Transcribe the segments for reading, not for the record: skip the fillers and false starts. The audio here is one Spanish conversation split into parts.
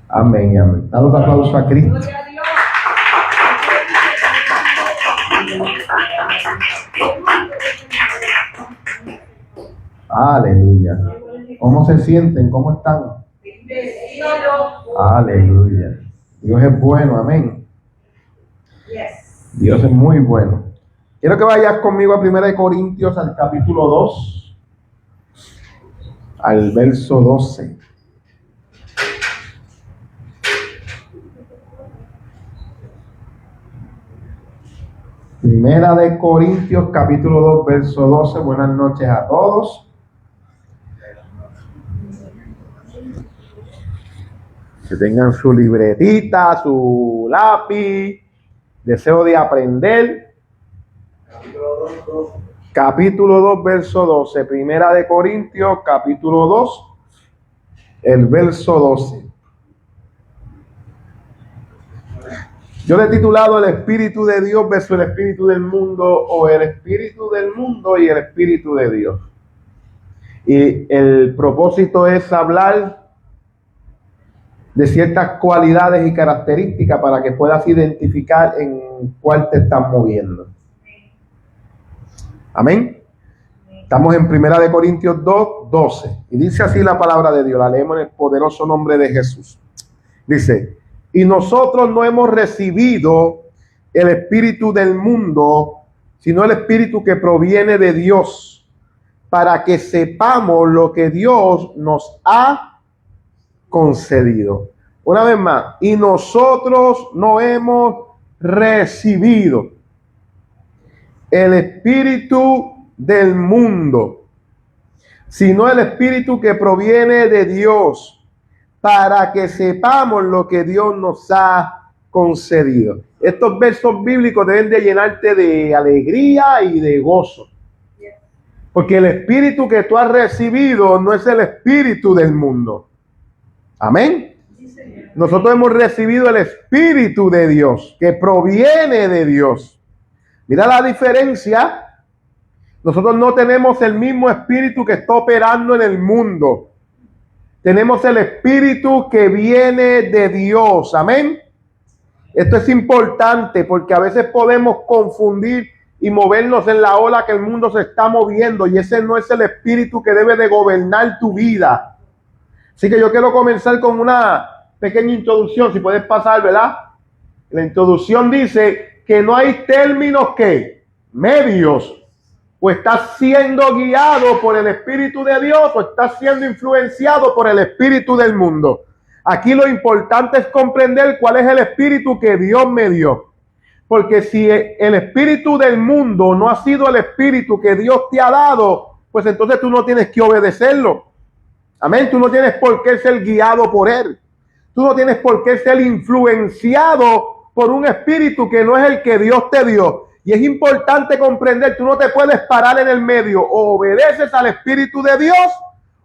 Amén y amén. Dale un aplauso a Cristo. Aleluya. ¿Cómo se sienten? ¿Cómo están? Aleluya. Dios es bueno, amén. Dios es muy bueno. Quiero que vayas conmigo a 1 Corintios al capítulo 2, al verso 12. Primera de Corintios, capítulo 2, verso 12. Buenas noches a todos. Que tengan su libretita, su lápiz, deseo de aprender. Capítulo 2, verso 12. Primera de Corintios, capítulo 2, el verso 12. Yo le he titulado El Espíritu de Dios versus el Espíritu del mundo, o el Espíritu del mundo y el Espíritu de Dios. Y el propósito es hablar de ciertas cualidades y características para que puedas identificar en cuál te estás moviendo. Amén. Estamos en 1 Corintios 2, 12. Y dice así la palabra de Dios. La leemos en el poderoso nombre de Jesús. Dice: y nosotros no hemos recibido el espíritu del mundo, sino el espíritu que proviene de Dios, para que sepamos lo que Dios nos ha concedido. Una vez más, y nosotros no hemos recibido el espíritu del mundo, sino el espíritu que proviene de Dios, para que sepamos lo que Dios nos ha concedido. Estos versos bíblicos deben de llenarte de alegría y de gozo, porque el espíritu que tú has recibido no es el espíritu del mundo. Amén. Nosotros hemos recibido el espíritu de Dios, que proviene de Dios. Mira la diferencia. Nosotros no tenemos el mismo espíritu que está operando en el mundo. Tenemos el espíritu que viene de Dios. Amén. Esto es importante porque a veces podemos confundir y movernos en la ola que el mundo se está moviendo, y ese no es el espíritu que debe de gobernar tu vida. Así que yo quiero comenzar con una pequeña introducción, si puedes pasar, ¿verdad? La introducción dice que no hay términos que medios. O estás siendo guiado por el Espíritu de Dios, o estás siendo influenciado por el espíritu del mundo. Aquí lo importante es comprender cuál es el espíritu que Dios me dio. Porque si el espíritu del mundo no ha sido el espíritu que Dios te ha dado, pues entonces tú no tienes que obedecerlo. Amén. Tú no tienes por qué ser guiado por él. Tú no tienes por qué ser influenciado por un espíritu que no es el que Dios te dio. Y es importante comprender, tú no te puedes parar en el medio. O obedeces al Espíritu de Dios,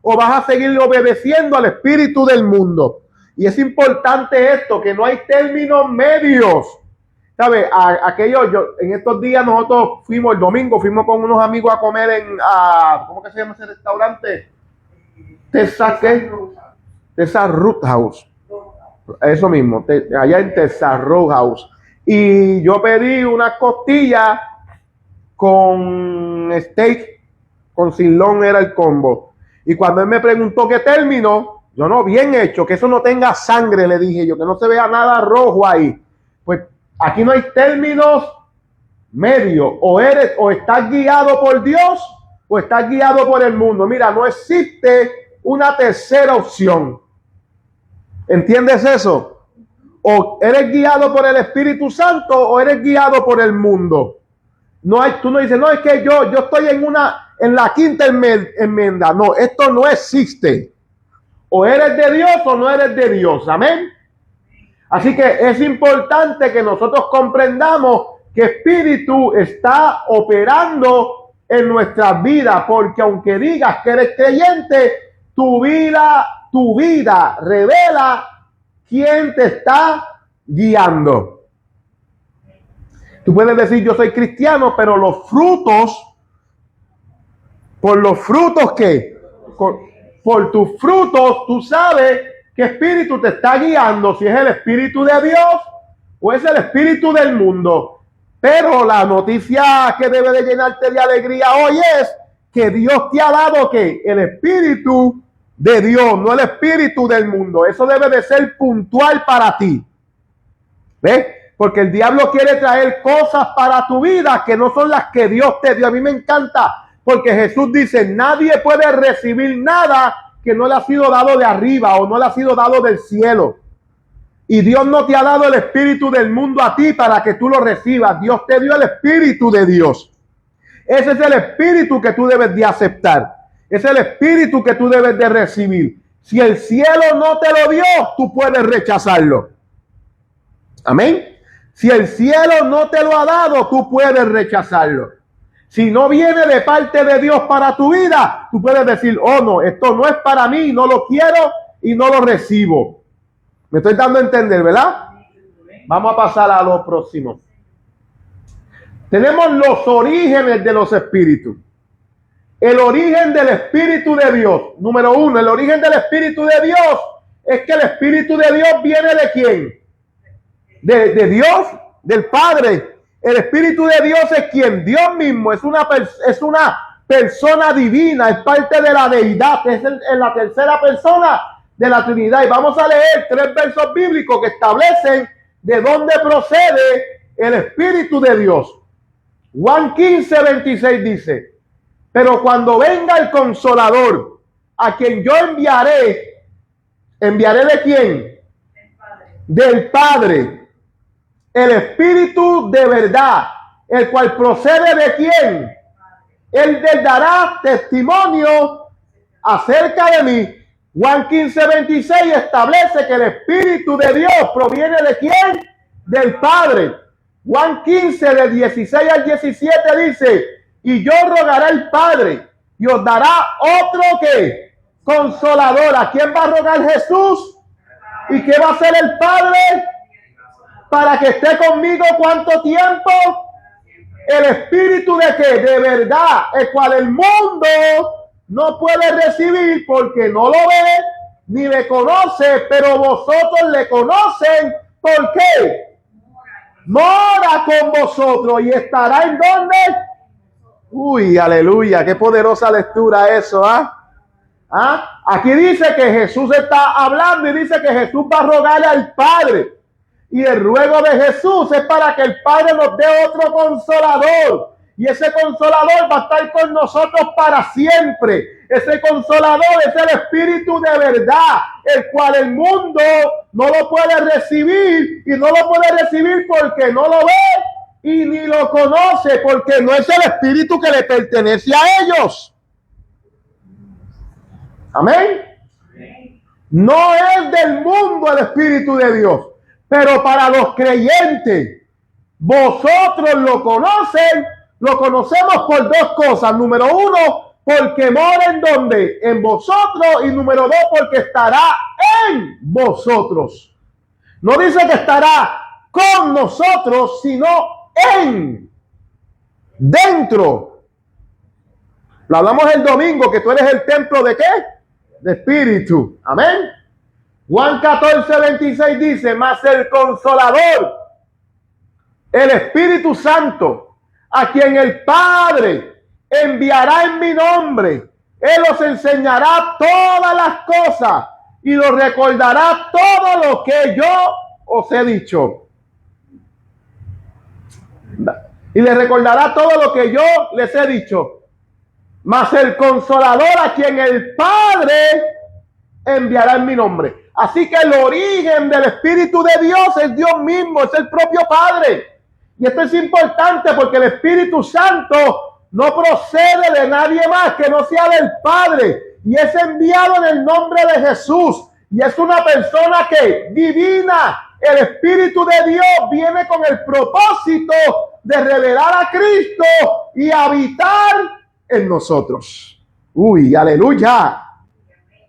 o vas a seguir obedeciendo al espíritu del mundo. Y es importante esto, que no hay términos medios. ¿Sabes? En estos días nosotros fuimos, el domingo, fuimos con unos amigos a comer ¿cómo que se llama ese restaurante? Texas Roadhouse. Eso mismo, allá en Texas Roadhouse. Y yo pedí una costilla con steak, con sirloin era el combo. Y cuando él me preguntó qué término, yo no, bien hecho, que eso no tenga sangre, le dije yo, que no se vea nada rojo ahí. Pues aquí no hay términos medios, o estás guiado por Dios o estás guiado por el mundo. Mira, no existe una tercera opción. ¿Entiendes eso? O eres guiado por el Espíritu Santo o eres guiado por el mundo. Tú no dices, no, es que yo estoy en la quinta enmienda. No, esto no existe. O eres de Dios o no eres de Dios. Amén. Así que es importante que nosotros comprendamos que Espíritu está operando en nuestras vidas, porque aunque digas que eres creyente, tu vida revela quién te está guiando. Tú puedes decir, yo soy cristiano, pero los frutos, ¿por los frutos qué? Por tus frutos tú sabes ¿Qué espíritu te está guiando? Si es el espíritu de Dios o es el espíritu del mundo. Pero la noticia que debe de llenarte de alegría hoy es que Dios te ha dado que el espíritu de Dios, no el espíritu del mundo. Eso debe de ser puntual para ti. ¿Ves? Porque el diablo quiere traer cosas para tu vida que no son las que Dios te dio. A mí me encanta porque Jesús dice, nadie puede recibir nada que no le ha sido dado de arriba o no le ha sido dado del cielo. Y Dios no te ha dado el espíritu del mundo a ti para que tú lo recibas. Dios te dio el espíritu de Dios. Ese es el espíritu que tú debes de aceptar. Es el espíritu que tú debes de recibir. Si el cielo no te lo dio, tú puedes rechazarlo. Amén. Si el cielo no te lo ha dado, tú puedes rechazarlo. Si no viene de parte de Dios para tu vida, tú puedes decir, oh no, esto no es para mí, no lo quiero y no lo recibo. Me estoy dando a entender, ¿verdad? Vamos a pasar a lo próximo. Tenemos los orígenes de los espíritus. El origen del espíritu de Dios. Número uno, el origen del espíritu de Dios es que el espíritu de Dios viene ¿de quién? De Dios, del Padre. El espíritu de Dios es quien, Dios mismo, es una persona divina, es parte de la deidad, es en la tercera persona de la Trinidad. Y vamos a leer 3 versos bíblicos que establecen de dónde procede el espíritu de Dios. Juan 15:26 dice, pero cuando venga el Consolador, a quien yo enviaré ¿de quién? Del Padre. El Espíritu de verdad, el cual procede ¿de quién? Él les dará testimonio acerca de mí. Juan 15:26 establece que el Espíritu de Dios proviene ¿de quién? Del Padre. Juan 15, del 16 al 17 dice, y yo rogaré al Padre y os dará otro ¿qué? Consolador. ¿A quién va a rogar Jesús? ¿Y qué va a hacer el Padre? Para que esté conmigo ¿cuánto tiempo? El Espíritu de qué? De verdad, el cual el mundo no puede recibir porque no lo ve ni le conoce, pero vosotros le conocen. ¿Por qué? Mora con vosotros y estará ¿en dónde? Uy, aleluya, qué poderosa lectura eso, Aquí dice que Jesús está hablando y dice que Jesús va a rogarle al Padre. Y el ruego de Jesús es para que el Padre nos dé otro consolador. Y ese consolador va a estar con nosotros para siempre. Ese consolador es el Espíritu de verdad, el cual el mundo no lo puede recibir. Y no lo puede recibir porque no lo ve y ni lo conoce, porque no es el Espíritu que le pertenece a ellos. Amén. No es del mundo el Espíritu de Dios. Pero para los creyentes, vosotros lo conocen, lo conocemos por 2 cosas. Número 1, porque mora en donde, en vosotros. Y número 2, porque estará en vosotros. No dice que estará con nosotros, sino en, dentro. Lo hablamos el domingo, que tú eres el templo ¿de qué? De Espíritu. Amén. Juan 14:26 dice, mas el Consolador, el Espíritu Santo, a quien el Padre enviará en mi nombre, Él os enseñará todas las cosas y os recordará todo lo que yo os he dicho. Y les recordará todo lo que yo les he dicho. Mas el Consolador, a quien el Padre enviará en mi nombre. Así que el origen del Espíritu de Dios es Dios mismo, es el propio Padre. Y esto es importante porque el Espíritu Santo no procede de nadie más que no sea del Padre. Y es enviado en el nombre de Jesús. Y es una persona que divina. El Espíritu de Dios viene con el propósito de revelar a Cristo y habitar en nosotros. Uy, aleluya.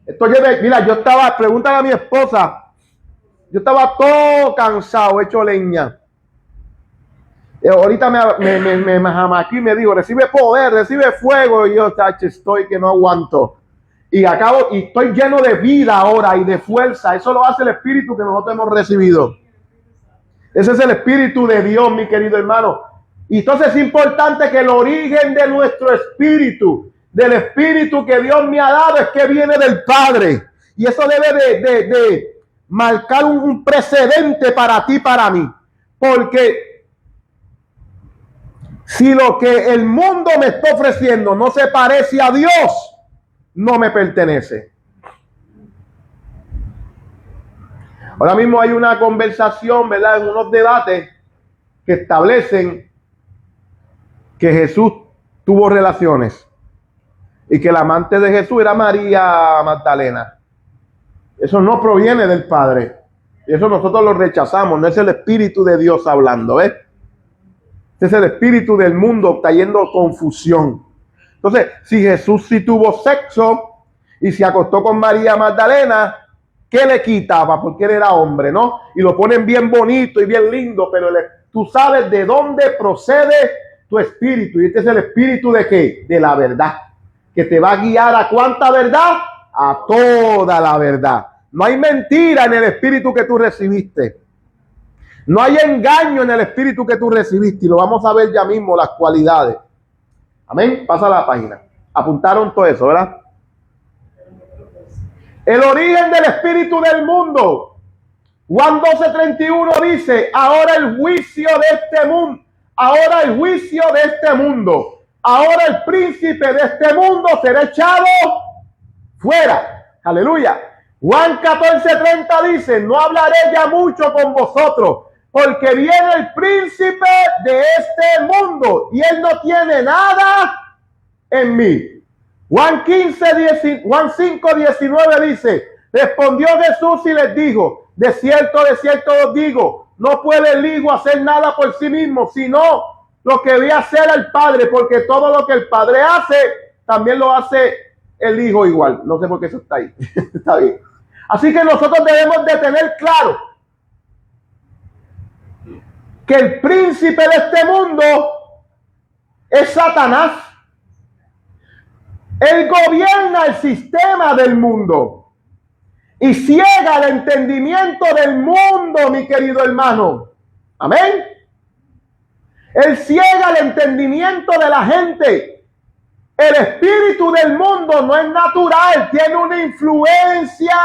Esto mira, yo estaba, pregúntale a mi esposa, yo estaba todo cansado, hecho leña. Ahorita me jamaquí y me dijo, recibe poder, recibe fuego. Y yo, tache, estoy que no aguanto. y estoy lleno de vida ahora y de fuerza. Eso lo hace el Espíritu que nosotros hemos recibido. Ese es el Espíritu de Dios, mi querido hermano. Y entonces es importante que el origen de nuestro espíritu, del Espíritu que Dios me ha dado, es que viene del Padre. Y eso debe de marcar un precedente para ti, para mí. Porque si lo que el mundo me está ofreciendo no se parece a Dios, no me pertenece. Ahora mismo hay una conversación, ¿verdad? En unos debates que establecen que Jesús tuvo relaciones y que la amante de Jesús era María Magdalena. Eso no proviene del Padre. Y eso nosotros lo rechazamos. No es el Espíritu de Dios hablando, ¿ves? Este es el espíritu del mundo trayendo confusión. Entonces, si Jesús sí tuvo sexo y se acostó con María Magdalena, ¿qué le quitaba? Porque él era hombre, ¿no? Y lo ponen bien bonito y bien lindo, pero tú sabes de dónde procede tu espíritu. Y este es el espíritu ¿de qué? De la verdad. Que te va a guiar ¿a cuánta verdad? A toda la verdad. No hay mentira en el espíritu que tú recibiste. No hay engaño en el espíritu que tú recibiste. Y lo vamos a ver ya mismo, las cualidades. Amén. Pasa a la página. Apuntaron todo eso, ¿verdad? El origen del espíritu del mundo. Juan 12:31 dice, ahora el juicio de este mundo. Ahora el juicio de este mundo. Ahora el príncipe de este mundo será echado fuera. Aleluya. Juan 14:30 dice, no hablaré ya mucho con vosotros, porque viene el príncipe de este mundo y él no tiene nada en mí. Juan 5:19 dice, respondió Jesús y les dijo, de cierto os digo, no puede el Hijo hacer nada por sí mismo, sino lo que ve hacer al Padre, porque todo lo que el Padre hace, también lo hace el Hijo igual. No sé por qué eso está ahí. Está bien. Así que nosotros debemos de tener claro que el príncipe de este mundo es Satanás. Él gobierna el sistema del mundo y ciega el entendimiento del mundo, mi querido hermano. Amén. Él ciega el entendimiento de la gente. El espíritu del mundo no es natural, tiene una influencia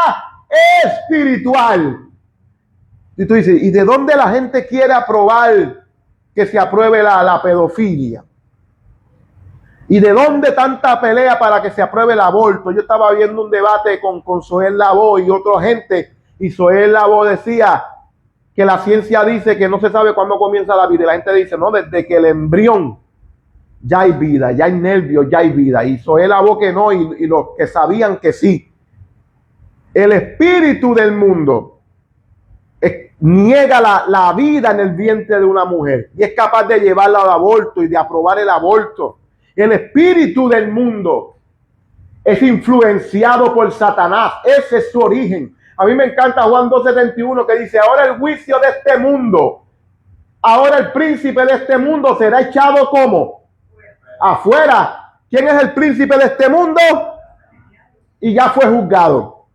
espiritual. Y tú dices, ¿y de dónde la gente quiere aprobar que se apruebe la pedofilia? ¿Y de dónde tanta pelea para que se apruebe el aborto? Yo estaba viendo un debate con Zoé Lavó y otra gente, y Zoé Lavó decía que la ciencia dice que no se sabe cuándo comienza la vida, y la gente dice, no, desde que el embrión ya hay vida, ya hay nervios, ya hay vida. Y Zoé Lavó que no, y los que sabían que sí. El espíritu del mundo niega la vida en el vientre de una mujer y es capaz de llevarla al aborto y de aprobar el aborto. El espíritu del mundo es influenciado por Satanás. Ese es su origen. A mí me encanta Juan 12:31 que dice, ahora el juicio de este mundo, ahora el príncipe de este mundo será echado ¿cómo? Afuera. ¿Quién es el príncipe de este mundo? Y ya fue juzgado.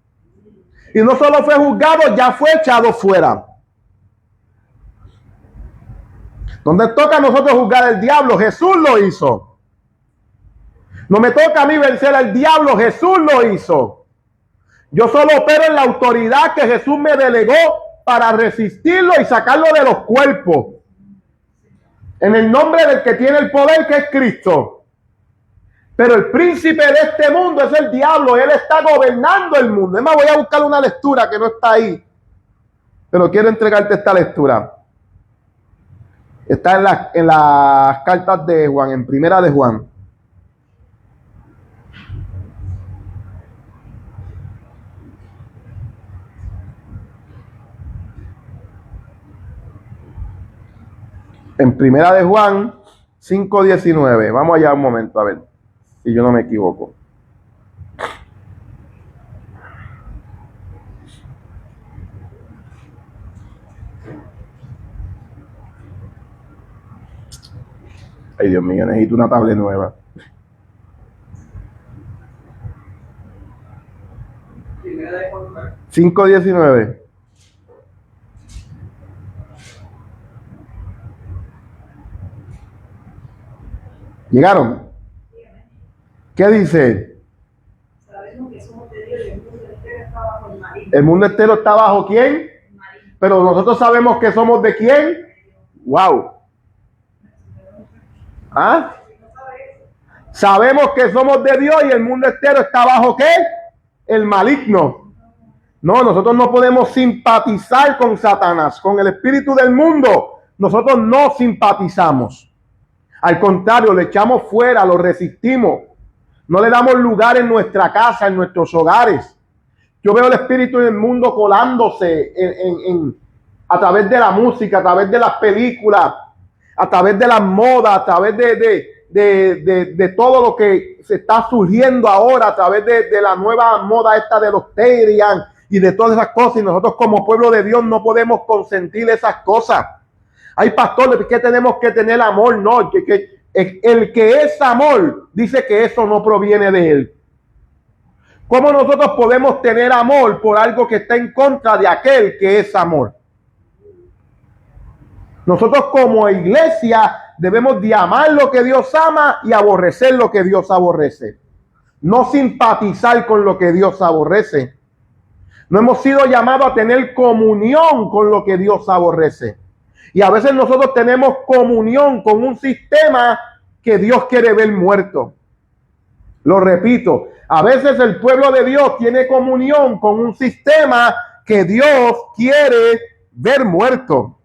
Y no solo fue juzgado, ya fue echado fuera. ¿Dónde toca a nosotros juzgar al diablo? Jesús lo hizo. No me toca a mí vencer al diablo, Jesús lo hizo. Yo solo opero en la autoridad que Jesús me delegó para resistirlo y sacarlo de los cuerpos. En el nombre del que tiene el poder, que es Cristo. Pero el príncipe de este mundo es el diablo. Él está gobernando el mundo. Es más, voy a buscar una lectura que no está ahí. Pero quiero entregarte esta lectura. Está en las cartas de Juan, en primera de Juan. En primera de Juan 5:19. Vamos allá un momento a ver si yo no me equivoco. Ay, Dios mío, necesito una tablet nueva. 5:19. ¿Llegaron? ¿Qué dice? Sabemos que somos de Dios y el mundo entero está bajo el maligno. ¿El mundo entero está bajo quién? Pero nosotros sabemos que somos de quién. Wow. ¿Ah? Sabemos que somos de Dios y el mundo entero está bajo ¿qué? El maligno. No, nosotros no podemos simpatizar con Satanás, con el espíritu del mundo. Nosotros no simpatizamos. Al contrario, le echamos fuera, lo resistimos. No le damos lugar en nuestra casa, en nuestros hogares. Yo veo el espíritu del mundo colándose a través de la música, a través de las películas, a través de las modas, a través de todo lo que se está surgiendo ahora, a través de la nueva moda esta de los Terian y de todas esas cosas. Y nosotros como pueblo de Dios no podemos consentir esas cosas. Hay pastores que tenemos que tener amor, no, el que es amor dice que eso no proviene de él. ¿Cómo nosotros podemos tener amor por algo que está en contra de aquel que es amor? Nosotros como iglesia debemos de amar lo que Dios ama y aborrecer lo que Dios aborrece. No simpatizar con lo que Dios aborrece. No hemos sido llamados a tener comunión con lo que Dios aborrece. Y a veces nosotros tenemos comunión con un sistema que Dios quiere ver muerto. Lo repito, a veces el pueblo de Dios tiene comunión con un sistema que Dios quiere ver muerto.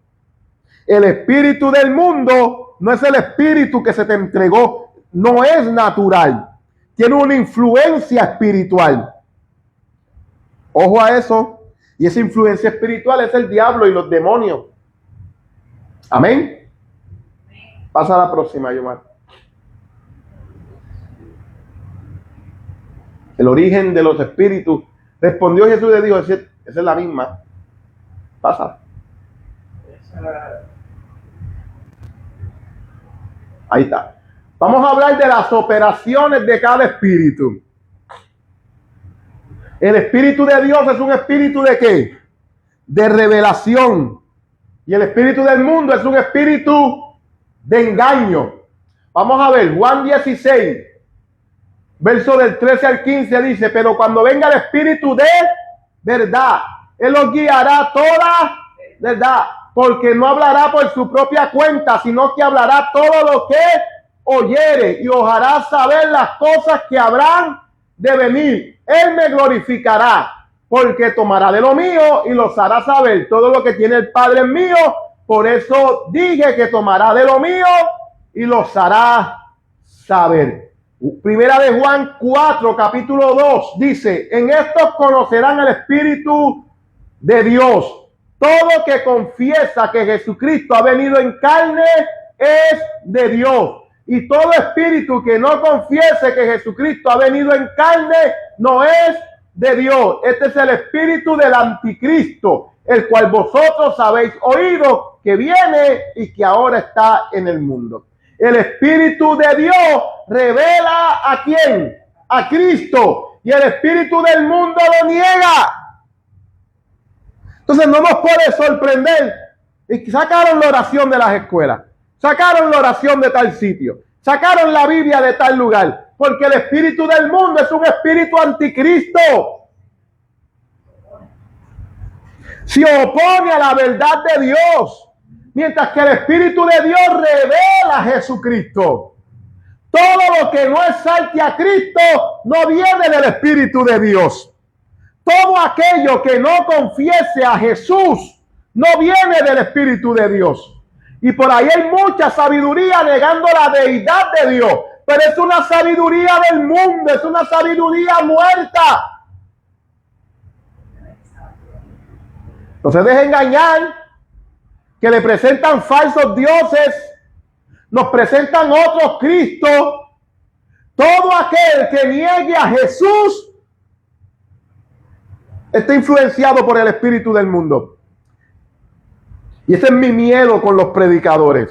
El espíritu del mundo no es el espíritu que se te entregó, no es natural. Tiene una influencia espiritual. Ojo a eso. Y esa influencia espiritual es el diablo y los demonios. Amén. Pasa a la próxima, Yomar. El origen de los espíritus. Respondió Jesús y le dijo, esa es la misma. Pasa. Ahí está. Vamos a hablar de las operaciones de cada espíritu. El espíritu de Dios es un espíritu de ¿qué? De revelación. Y el espíritu del mundo es un espíritu de engaño. Vamos a ver, Juan 16, verso del 13 al 15 dice, pero cuando venga el espíritu de verdad, él os guiará a toda verdad, porque no hablará por su propia cuenta, sino que hablará todo lo que oyere y os hará saber las cosas que habrán de venir. Él me glorificará, porque tomará de lo mío y los hará saber todo lo que tiene el Padre mío. Por eso dije que tomará de lo mío y los hará saber. Primera de Juan 4, capítulo 2, dice, en estos conocerán el Espíritu de Dios. Todo que confiesa que Jesucristo ha venido en carne es de Dios. Y todo espíritu que no confiese que Jesucristo ha venido en carne no es de Dios. Este es el espíritu del anticristo, el cual vosotros habéis oído que viene y que ahora está en el mundo. El espíritu de Dios revela ¿a quién? A Cristo. Y el espíritu del mundo lo niega. Entonces no nos puede sorprender. Y sacaron la oración de las escuelas. Sacaron la oración de tal sitio. Sacaron la Biblia de tal lugar. Porque el espíritu del mundo es un espíritu anticristo. Se opone a la verdad de Dios. Mientras que el espíritu de Dios revela a Jesucristo. Todo lo que no exalte a Cristo no viene del espíritu de Dios. Todo aquello que no confiese a Jesús no viene del espíritu de Dios. Y por ahí hay mucha sabiduría negando la deidad de Dios. Pero es una sabiduría del mundo, es una sabiduría muerta. No se deje engañar, que le presentan falsos dioses, nos presentan otros Cristos. Todo aquel que niegue a Jesús está influenciado por el espíritu del mundo. Y ese es mi miedo con los predicadores.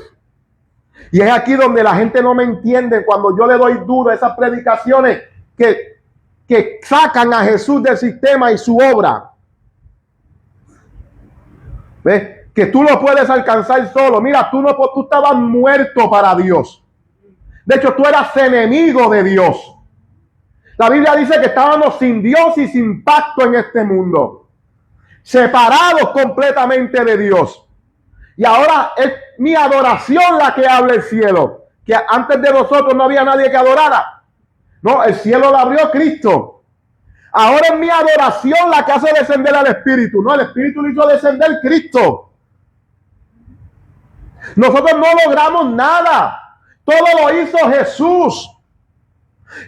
Y es aquí donde la gente no me entiende cuando yo le doy duro a esas predicaciones que sacan a Jesús del sistema y su obra. ¿Ves? Que tú lo puedes alcanzar solo. Mira, tú estabas muerto para Dios. De hecho, tú eras enemigo de Dios. La Biblia dice que estábamos sin Dios y sin pacto en este mundo. Separados completamente de Dios. Y ahora es mi adoración la que habla el cielo. Que antes de nosotros no había nadie que adorara. No, el cielo lo abrió Cristo. Ahora es mi adoración la que hace descender al Espíritu. No, el Espíritu lo hizo descender Cristo. Nosotros no logramos nada. Todo lo hizo Jesús.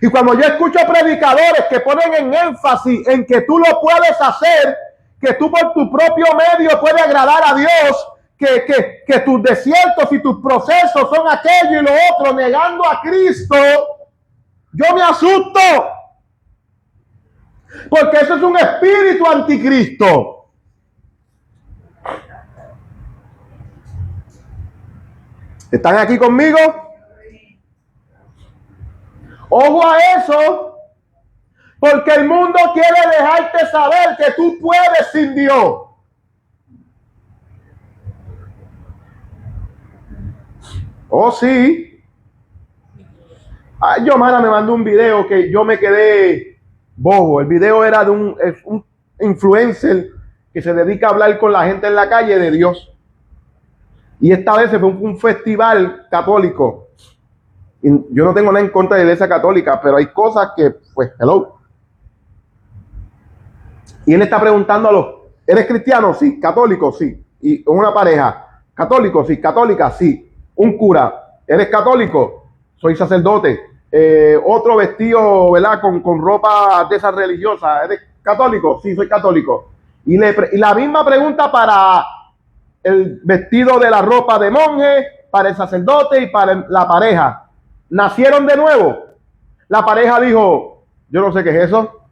Y cuando yo escucho predicadores que ponen en énfasis en que tú lo puedes hacer, que tú por tu propio medio puedes agradar a Dios, que tus desiertos y tus procesos son aquello y lo otro, negando a Cristo, yo me asusto. Porque eso es un espíritu anticristo. ¿Están aquí conmigo? Ojo a eso, porque el mundo quiere dejarte saber que tú puedes sin Dios. Oh, sí. Ay, Yomara me mandó un video que yo me quedé bobo. El video era de un influencer que se dedica a hablar con la gente en la calle de Dios. Y esta vez se fue un festival católico. Y yo no tengo nada en contra de la iglesia católica, pero hay cosas que, pues, hello. Y él está preguntando a los, ¿eres cristiano? Sí. ¿Católico? Sí. Y una pareja, ¿católico? Sí. ¿Católica? Sí. Un cura, ¿eres católico? Soy sacerdote. Otro vestido, ¿verdad? Con ropa de esas religiosas, ¿eres católico? Sí, soy católico. Y la misma pregunta para el vestido de la ropa de monje, para el sacerdote y para la pareja. ¿Nacieron de nuevo? La pareja dijo, yo no sé qué es eso.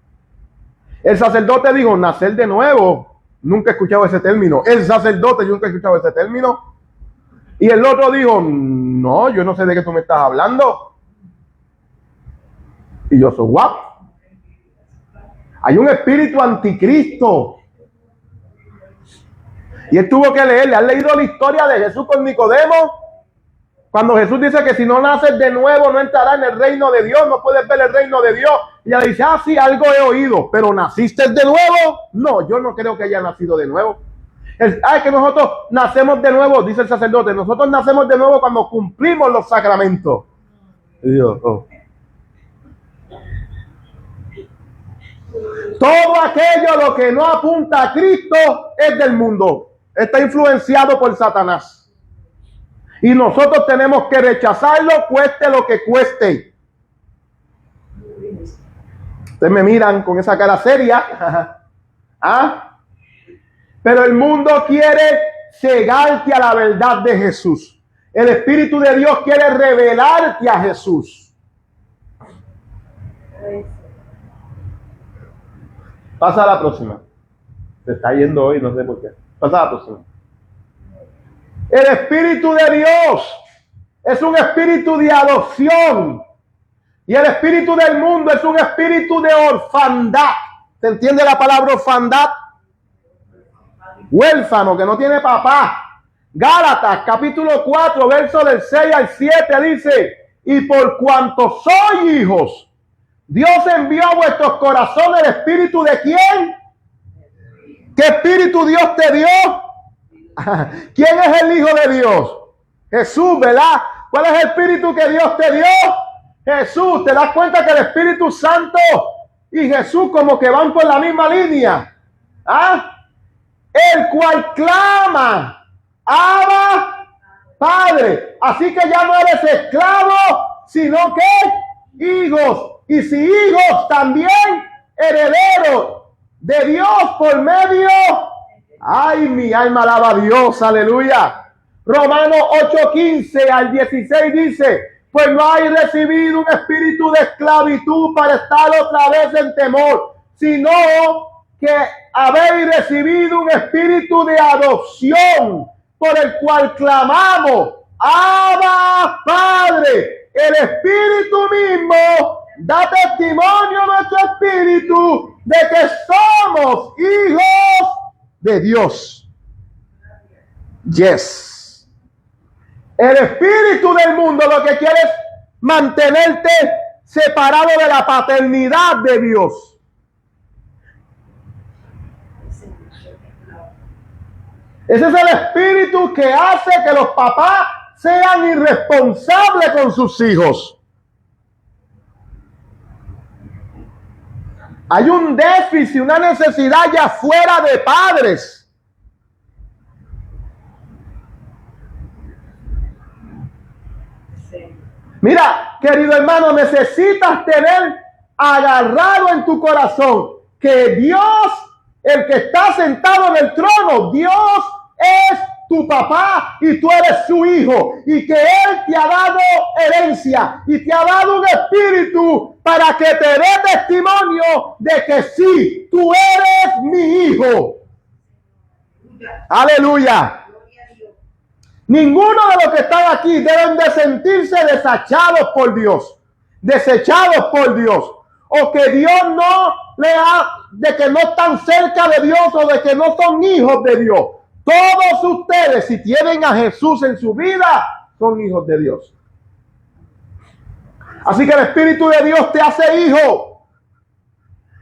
El sacerdote dijo, nacer de nuevo. Nunca he escuchado ese término. El sacerdote, yo nunca he escuchado ese término. Y el otro dijo, no, yo no sé de qué tú me estás hablando. Y yo soy guapo. Hay un espíritu anticristo. Y él tuvo que leerle. ¿Han leído la historia de Jesús con Nicodemo? Cuando Jesús dice que si no naces de nuevo no entrará en el reino de Dios, no puedes ver el reino de Dios. Y ella dice, sí, algo he oído, pero ¿naciste de nuevo? No, yo no creo que haya nacido de nuevo. Es que nosotros nacemos de nuevo, dice el sacerdote, nosotros nacemos de nuevo cuando cumplimos los sacramentos. Y yo, Todo aquello lo que no apunta a Cristo es del mundo, está influenciado por Satanás. Y nosotros tenemos que rechazarlo, cueste lo que cueste. Ustedes me miran con esa cara seria. ¿Ah? Pero el mundo quiere cegarte a la verdad de Jesús. El Espíritu de Dios quiere revelarte a Jesús. Pasa a la próxima. Se está yendo hoy, no sé por qué. Pasa a la próxima. El Espíritu de Dios es un espíritu de adopción. Y el espíritu del mundo es un espíritu de orfandad. ¿Se entiende la palabra orfandad? Huérfano, que no tiene papá. Gálatas, capítulo 4, verso del 6 al 7 dice, y por cuanto sois hijos, Dios envió a vuestros corazones el espíritu de ¿quién? ¿Qué espíritu Dios te dio? ¿Quién es el Hijo de Dios? Jesús, ¿verdad? ¿Cuál es el espíritu que Dios te dio? Jesús. ¿Te das cuenta que el Espíritu Santo y Jesús como que van por la misma línea? ¿Ah? El cual clama, Abba, Padre. Así que ya no eres esclavo, sino que hijos. Y si hijos, también herederos de Dios por medio. Ay, mi alma alaba a Dios, aleluya. Romanos 8:15 al 16 dice, pues no hay recibido un espíritu de esclavitud para estar otra vez en temor, sino que habéis recibido un espíritu de adopción, por el cual clamamos, Abba, Padre. El Espíritu mismo da testimonio a nuestro espíritu de que somos hijos de Dios. Yes. El espíritu del mundo lo que quiere es mantenerte separado de la paternidad de Dios. Ese es el espíritu que hace que los papás sean irresponsables con sus hijos. Hay un déficit, una necesidad ya fuera de padres. Mira, querido hermano, necesitas tener agarrado en tu corazón que Dios, el que está sentado en el trono, Dios es tu papá y tú eres su hijo, y que Él te ha dado herencia y te ha dado un espíritu para que te dé testimonio de que sí, tú eres mi hijo. Aleluya. Ninguno de los que están aquí deben de sentirse desechados por Dios, desechados por Dios, o que Dios no le ha, de que no están cerca de Dios o de que no son hijos de Dios. Todos ustedes, si tienen a Jesús en su vida, son hijos de Dios. Así que el Espíritu de Dios te hace hijo.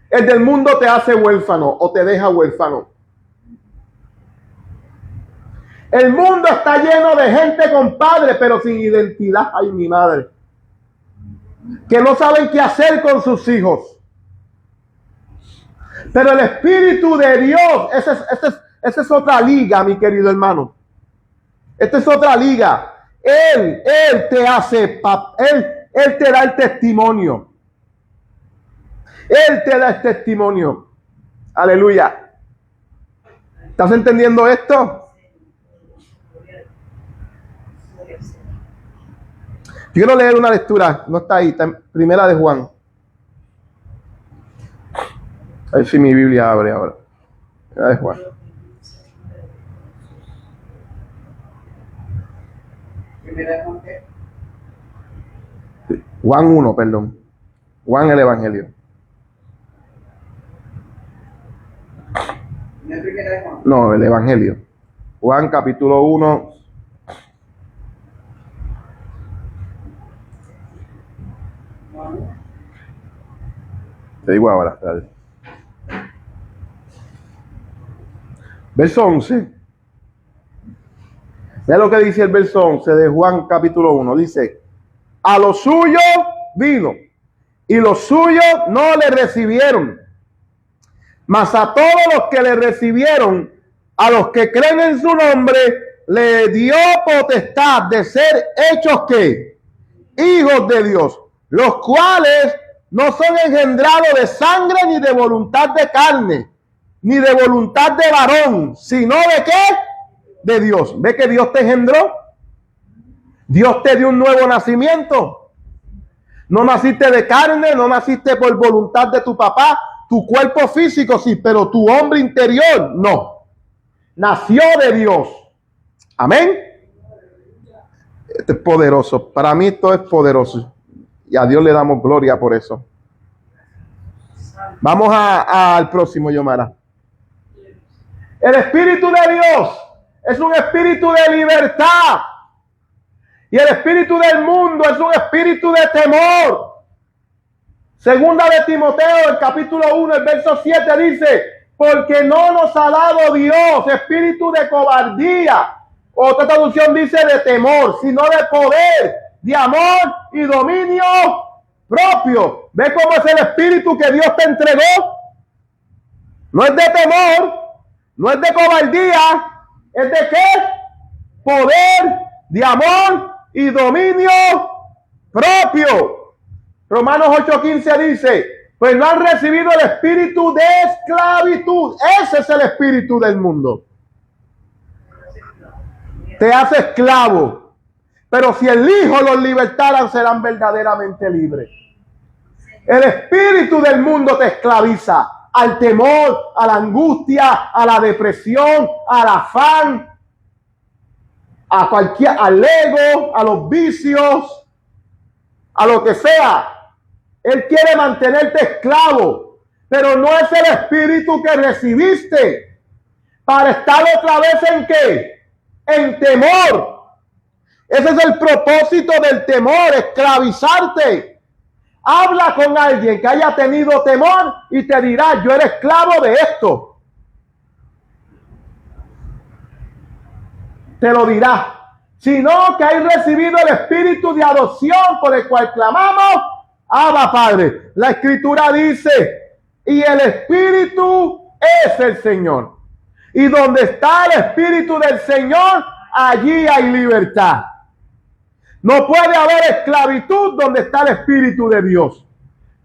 El del mundo te hace huérfano o te deja huérfano. El mundo está lleno de gente con padre, pero sin identidad. Ay, mi madre. Que no saben qué hacer con sus hijos. Pero el Espíritu de Dios, esa es otra liga, mi querido hermano. Esta es otra liga. Él te hace, Él te da el testimonio. Él te da el testimonio. Aleluya. ¿Estás entendiendo esto? Yo quiero leer una lectura, no está ahí, está en Primera de Juan. A ver si mi Biblia abre ahora. Primera de Juan. Juan 1, perdón. Juan el Evangelio. No, el Evangelio. Juan capítulo 1. Te digo ahora. Dale. Verso 11. Mira lo que dice el verso 11 de Juan capítulo 1. Dice, a los suyos vino y los suyos no le recibieron. Mas a todos los que le recibieron, a los que creen en su nombre, le dio potestad de ser hechos ¿qué? Hijos de Dios, los cuales no son engendrados de sangre ni de voluntad de carne, ni de voluntad de varón, sino de ¿qué? De Dios. ¿Ve que Dios te engendró? Dios te dio un nuevo nacimiento. No naciste de carne, no naciste por voluntad de tu papá. Tu cuerpo físico sí, pero tu hombre interior no. Nació de Dios. Amén. Esto es poderoso. Para mí esto es poderoso. Y a Dios le damos gloria por eso. Vamos al próximo, Yomara. El Espíritu de Dios es un espíritu de libertad. Y el espíritu del mundo es un espíritu de temor. Segunda de Timoteo, el capítulo 1, el verso 7 dice, porque no nos ha dado Dios espíritu de cobardía. Otra traducción dice de temor, sino de poder, de amor y dominio propio. ¿Ves cómo es el espíritu que Dios te entregó? No es de temor, no es de cobardía, es de ¿qué? Poder, de amor y dominio propio. Romanos 8:15 dice, pues no han recibido el espíritu de esclavitud. Ese es el espíritu del mundo. Te hace esclavo. Pero si el Hijo los libertaran, serán verdaderamente libres. El espíritu del mundo te esclaviza al temor, a la angustia, a la depresión, al afán, al ego, a los vicios, a lo que sea. Él quiere mantenerte esclavo, pero no es el espíritu que recibiste para estar otra vez ¿en qué? en temor. Ese es el propósito del temor, esclavizarte. Habla con alguien que haya tenido temor y te dirá, yo era esclavo de esto. Te lo dirá. Sino que hay recibido el espíritu de adopción por el cual clamamos, Abba Padre. La escritura dice, y el espíritu es el Señor. Y donde está el espíritu del Señor, allí hay libertad. No puede haber esclavitud donde está el espíritu de Dios.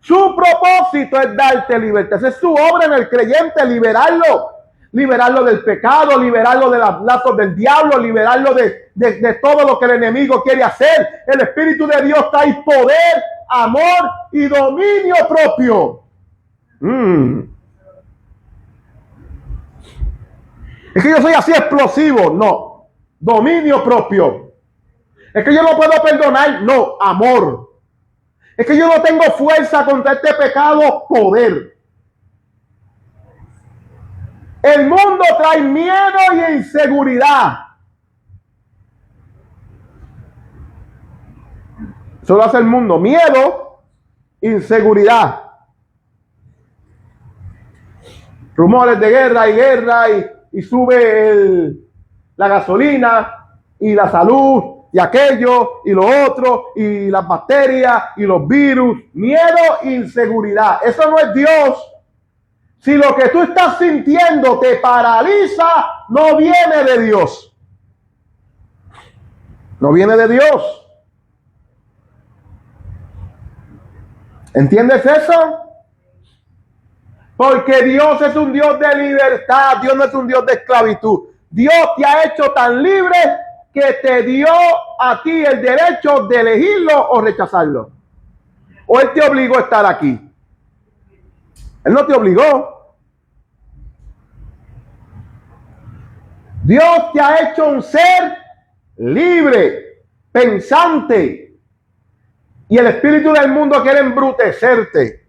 Su propósito es darte libertad. Esa es su obra en el creyente, liberarlo. Liberarlo del pecado, liberarlo de los lazos del diablo, liberarlo de todo lo que el enemigo quiere hacer. El Espíritu de Dios trae poder, amor y dominio propio. Es que yo soy así explosivo. No, dominio propio. Es que yo no puedo perdonar. No, amor. Es que yo no tengo fuerza contra este pecado. Poder. El mundo trae miedo y inseguridad. Eso lo hace el mundo. Miedo, inseguridad. Rumores de guerra y sube la gasolina y la salud y aquello y lo otro y las bacterias y los virus. Miedo e inseguridad. Eso no es Dios. Si lo que tú estás sintiendo te paraliza, no viene de Dios. No viene de Dios. ¿Entiendes eso? Porque Dios es un Dios de libertad. Dios no es un Dios de esclavitud. Dios te ha hecho tan libre que te dio a ti el derecho de elegirlo o rechazarlo. O Él te obligó a estar aquí. Él no te obligó. Dios te ha hecho un ser libre, pensante. Y el espíritu del mundo quiere embrutecerte.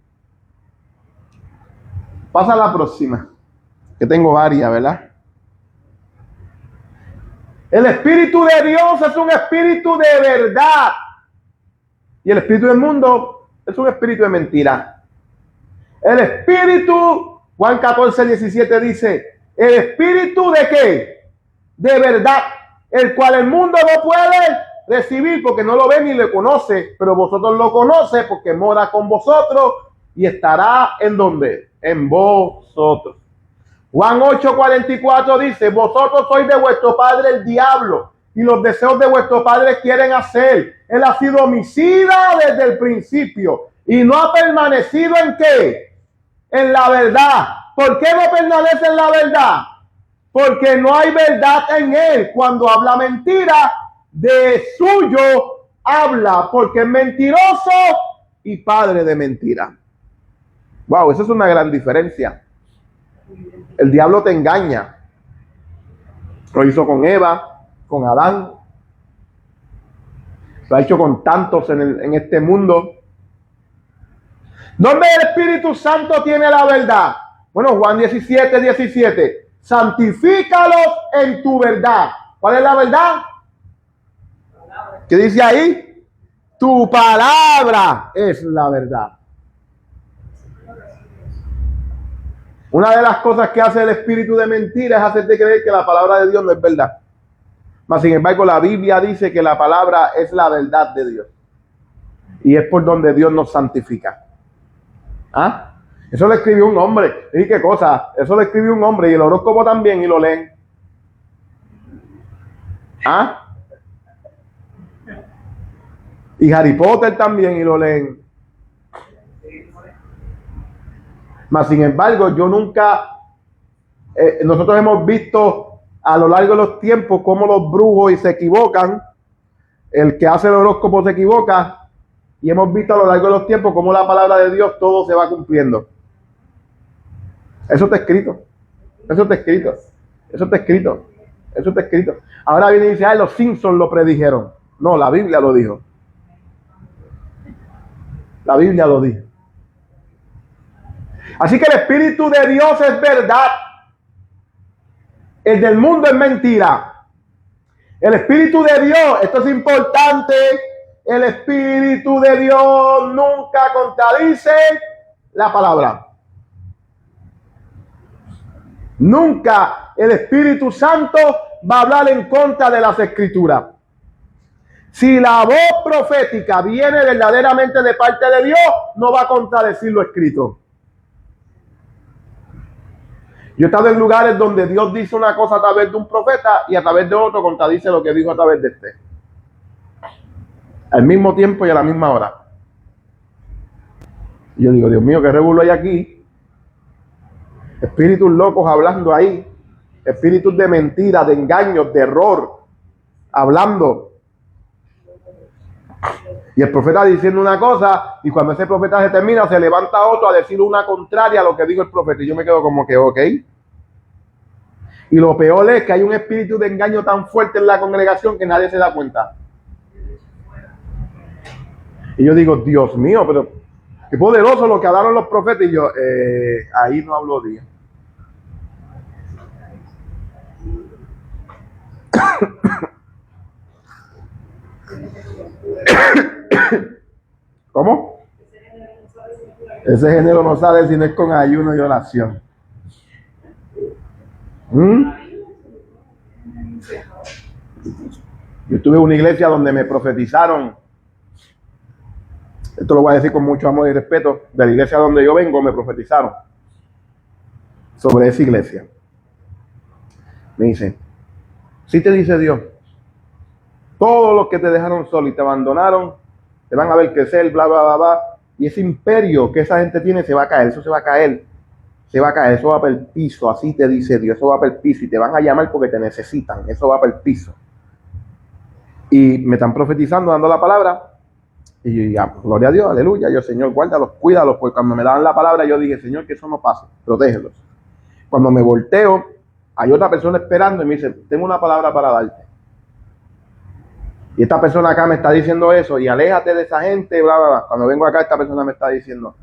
Pasa a la próxima, que tengo varias, ¿verdad? El espíritu de Dios es un espíritu de verdad. Y el espíritu del mundo es un espíritu de mentira. El espíritu, Juan 14:17 dice, ¿el espíritu de qué? De verdad, el cual el mundo no puede recibir porque no lo ve ni le conoce, pero vosotros lo conocéis porque mora con vosotros y estará ¿en dónde? En vosotros. Juan 8:44 dice, vosotros sois de vuestro padre el diablo y los deseos de vuestro padre quieren hacer. Él ha sido homicida desde el principio y no ha permanecido ¿en qué? En la verdad. ¿Por qué no permanece en la verdad? Porque no hay verdad en él. Cuando habla mentira, de suyo habla, porque es mentiroso y padre de mentira. Wow, esa es una gran diferencia. El diablo te engaña. Lo hizo con Eva, con Adán. Lo ha hecho con tantos en este mundo. ¿Dónde el Espíritu Santo tiene la verdad? Bueno, Juan 17:17. Santifícalos en tu verdad. ¿Cuál es la verdad? ¿Qué dice ahí? Tu palabra es la verdad. Una de las cosas que hace el espíritu de mentira es hacerte creer que la palabra de Dios no es verdad. Mas sin embargo, la Biblia dice que la palabra es la verdad de Dios. Y es por donde Dios nos santifica. ¿Ah? Eso lo escribió un hombre. ¿Y qué cosa? Eso lo escribió un hombre y el horóscopo también y lo leen. ¿Ah? Y Harry Potter también y lo leen. Mas sin embargo, yo nunca, nosotros hemos visto a lo largo de los tiempos cómo los brujos se equivocan. El que hace el horóscopo se equivoca. Y hemos visto a lo largo de los tiempos cómo la palabra de Dios todo se va cumpliendo. Eso está escrito. Eso está escrito. Eso está escrito. Eso está escrito. Ahora viene y dice, los Simpsons lo predijeron. No, la Biblia lo dijo. La Biblia lo dijo. Así que el Espíritu de Dios es verdad. El del mundo es mentira. El Espíritu de Dios, esto es importante, el Espíritu de Dios nunca contradice la palabra. Nunca el Espíritu Santo va a hablar en contra de las Escrituras. Si la voz profética viene verdaderamente de parte de Dios, no va a contradecir lo escrito. Yo he estado en lugares donde Dios dice una cosa a través de un profeta y a través de otro contradice lo que dijo a través de este. Al mismo tiempo y a la misma hora. Y yo digo, Dios mío, ¿qué revuelo hay aquí? Espíritus locos hablando ahí. Espíritus de mentira, de engaños, de error. Hablando. Y el profeta diciendo una cosa, y cuando ese profeta se termina, se levanta otro a decir una contraria a lo que dijo el profeta. Y yo me quedo como que, ok. Y lo peor es que hay un espíritu de engaño tan fuerte en la congregación que nadie se da cuenta. Y yo digo, Dios mío, pero qué poderoso lo que hablaron los profetas. Y yo, ahí no hablo Dios. ¿Cómo? Ese género no sale si no es con ayuno y oración. Yo estuve en una iglesia donde me profetizaron. Esto lo voy a decir con mucho amor y respeto. De la iglesia donde yo vengo me profetizaron sobre esa iglesia. Me dicen, sí te dice Dios, todos los que te dejaron solo y te abandonaron, te van a ver crecer, bla, bla, bla, bla. Y ese imperio que esa gente tiene se va a caer, eso se va a caer. Se va a caer, eso va para el piso, así te dice Dios, eso va para el piso y te van a llamar porque te necesitan, eso va para el piso. Y me están profetizando, dando la palabra. Y yo ya, gloria a Dios, aleluya. Yo, Señor, guárdalos, cuídalos. Porque cuando me daban la palabra, yo dije, Señor, que eso no pase, protégelos. Cuando me volteo, hay otra persona esperando y me dice, tengo una palabra para darte. Y esta persona acá me está diciendo eso, y aléjate de esa gente, bla, bla, bla. Cuando vengo acá, esta persona me está diciendo,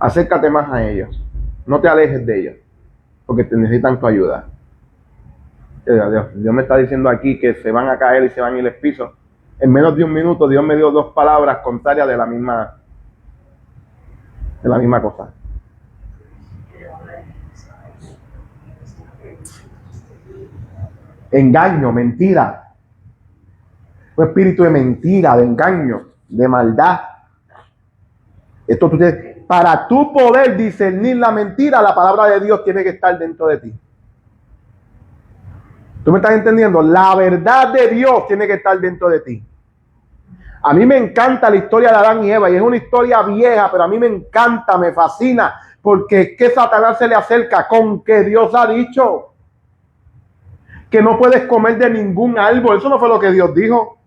acércate más a ellos. No te alejes de ellos, porque te necesitan tu ayuda. Dios me está diciendo aquí que se van a caer y se van a ir al piso. En menos de un minuto Dios me dio dos palabras contrarias de la misma cosa. Engaño, mentira. Un espíritu de mentira, de engaño, de maldad. Esto para tú poder discernir la mentira, la palabra de Dios tiene que estar dentro de ti. ¿Tú me estás entendiendo? La verdad de Dios tiene que estar dentro de ti. A mí me encanta la historia de Adán y Eva, y es una historia vieja, pero a mí me encanta, me fascina, porque es que Satanás se le acerca con que Dios ha dicho que no puedes comer de ningún árbol. Eso no fue lo que Dios dijo.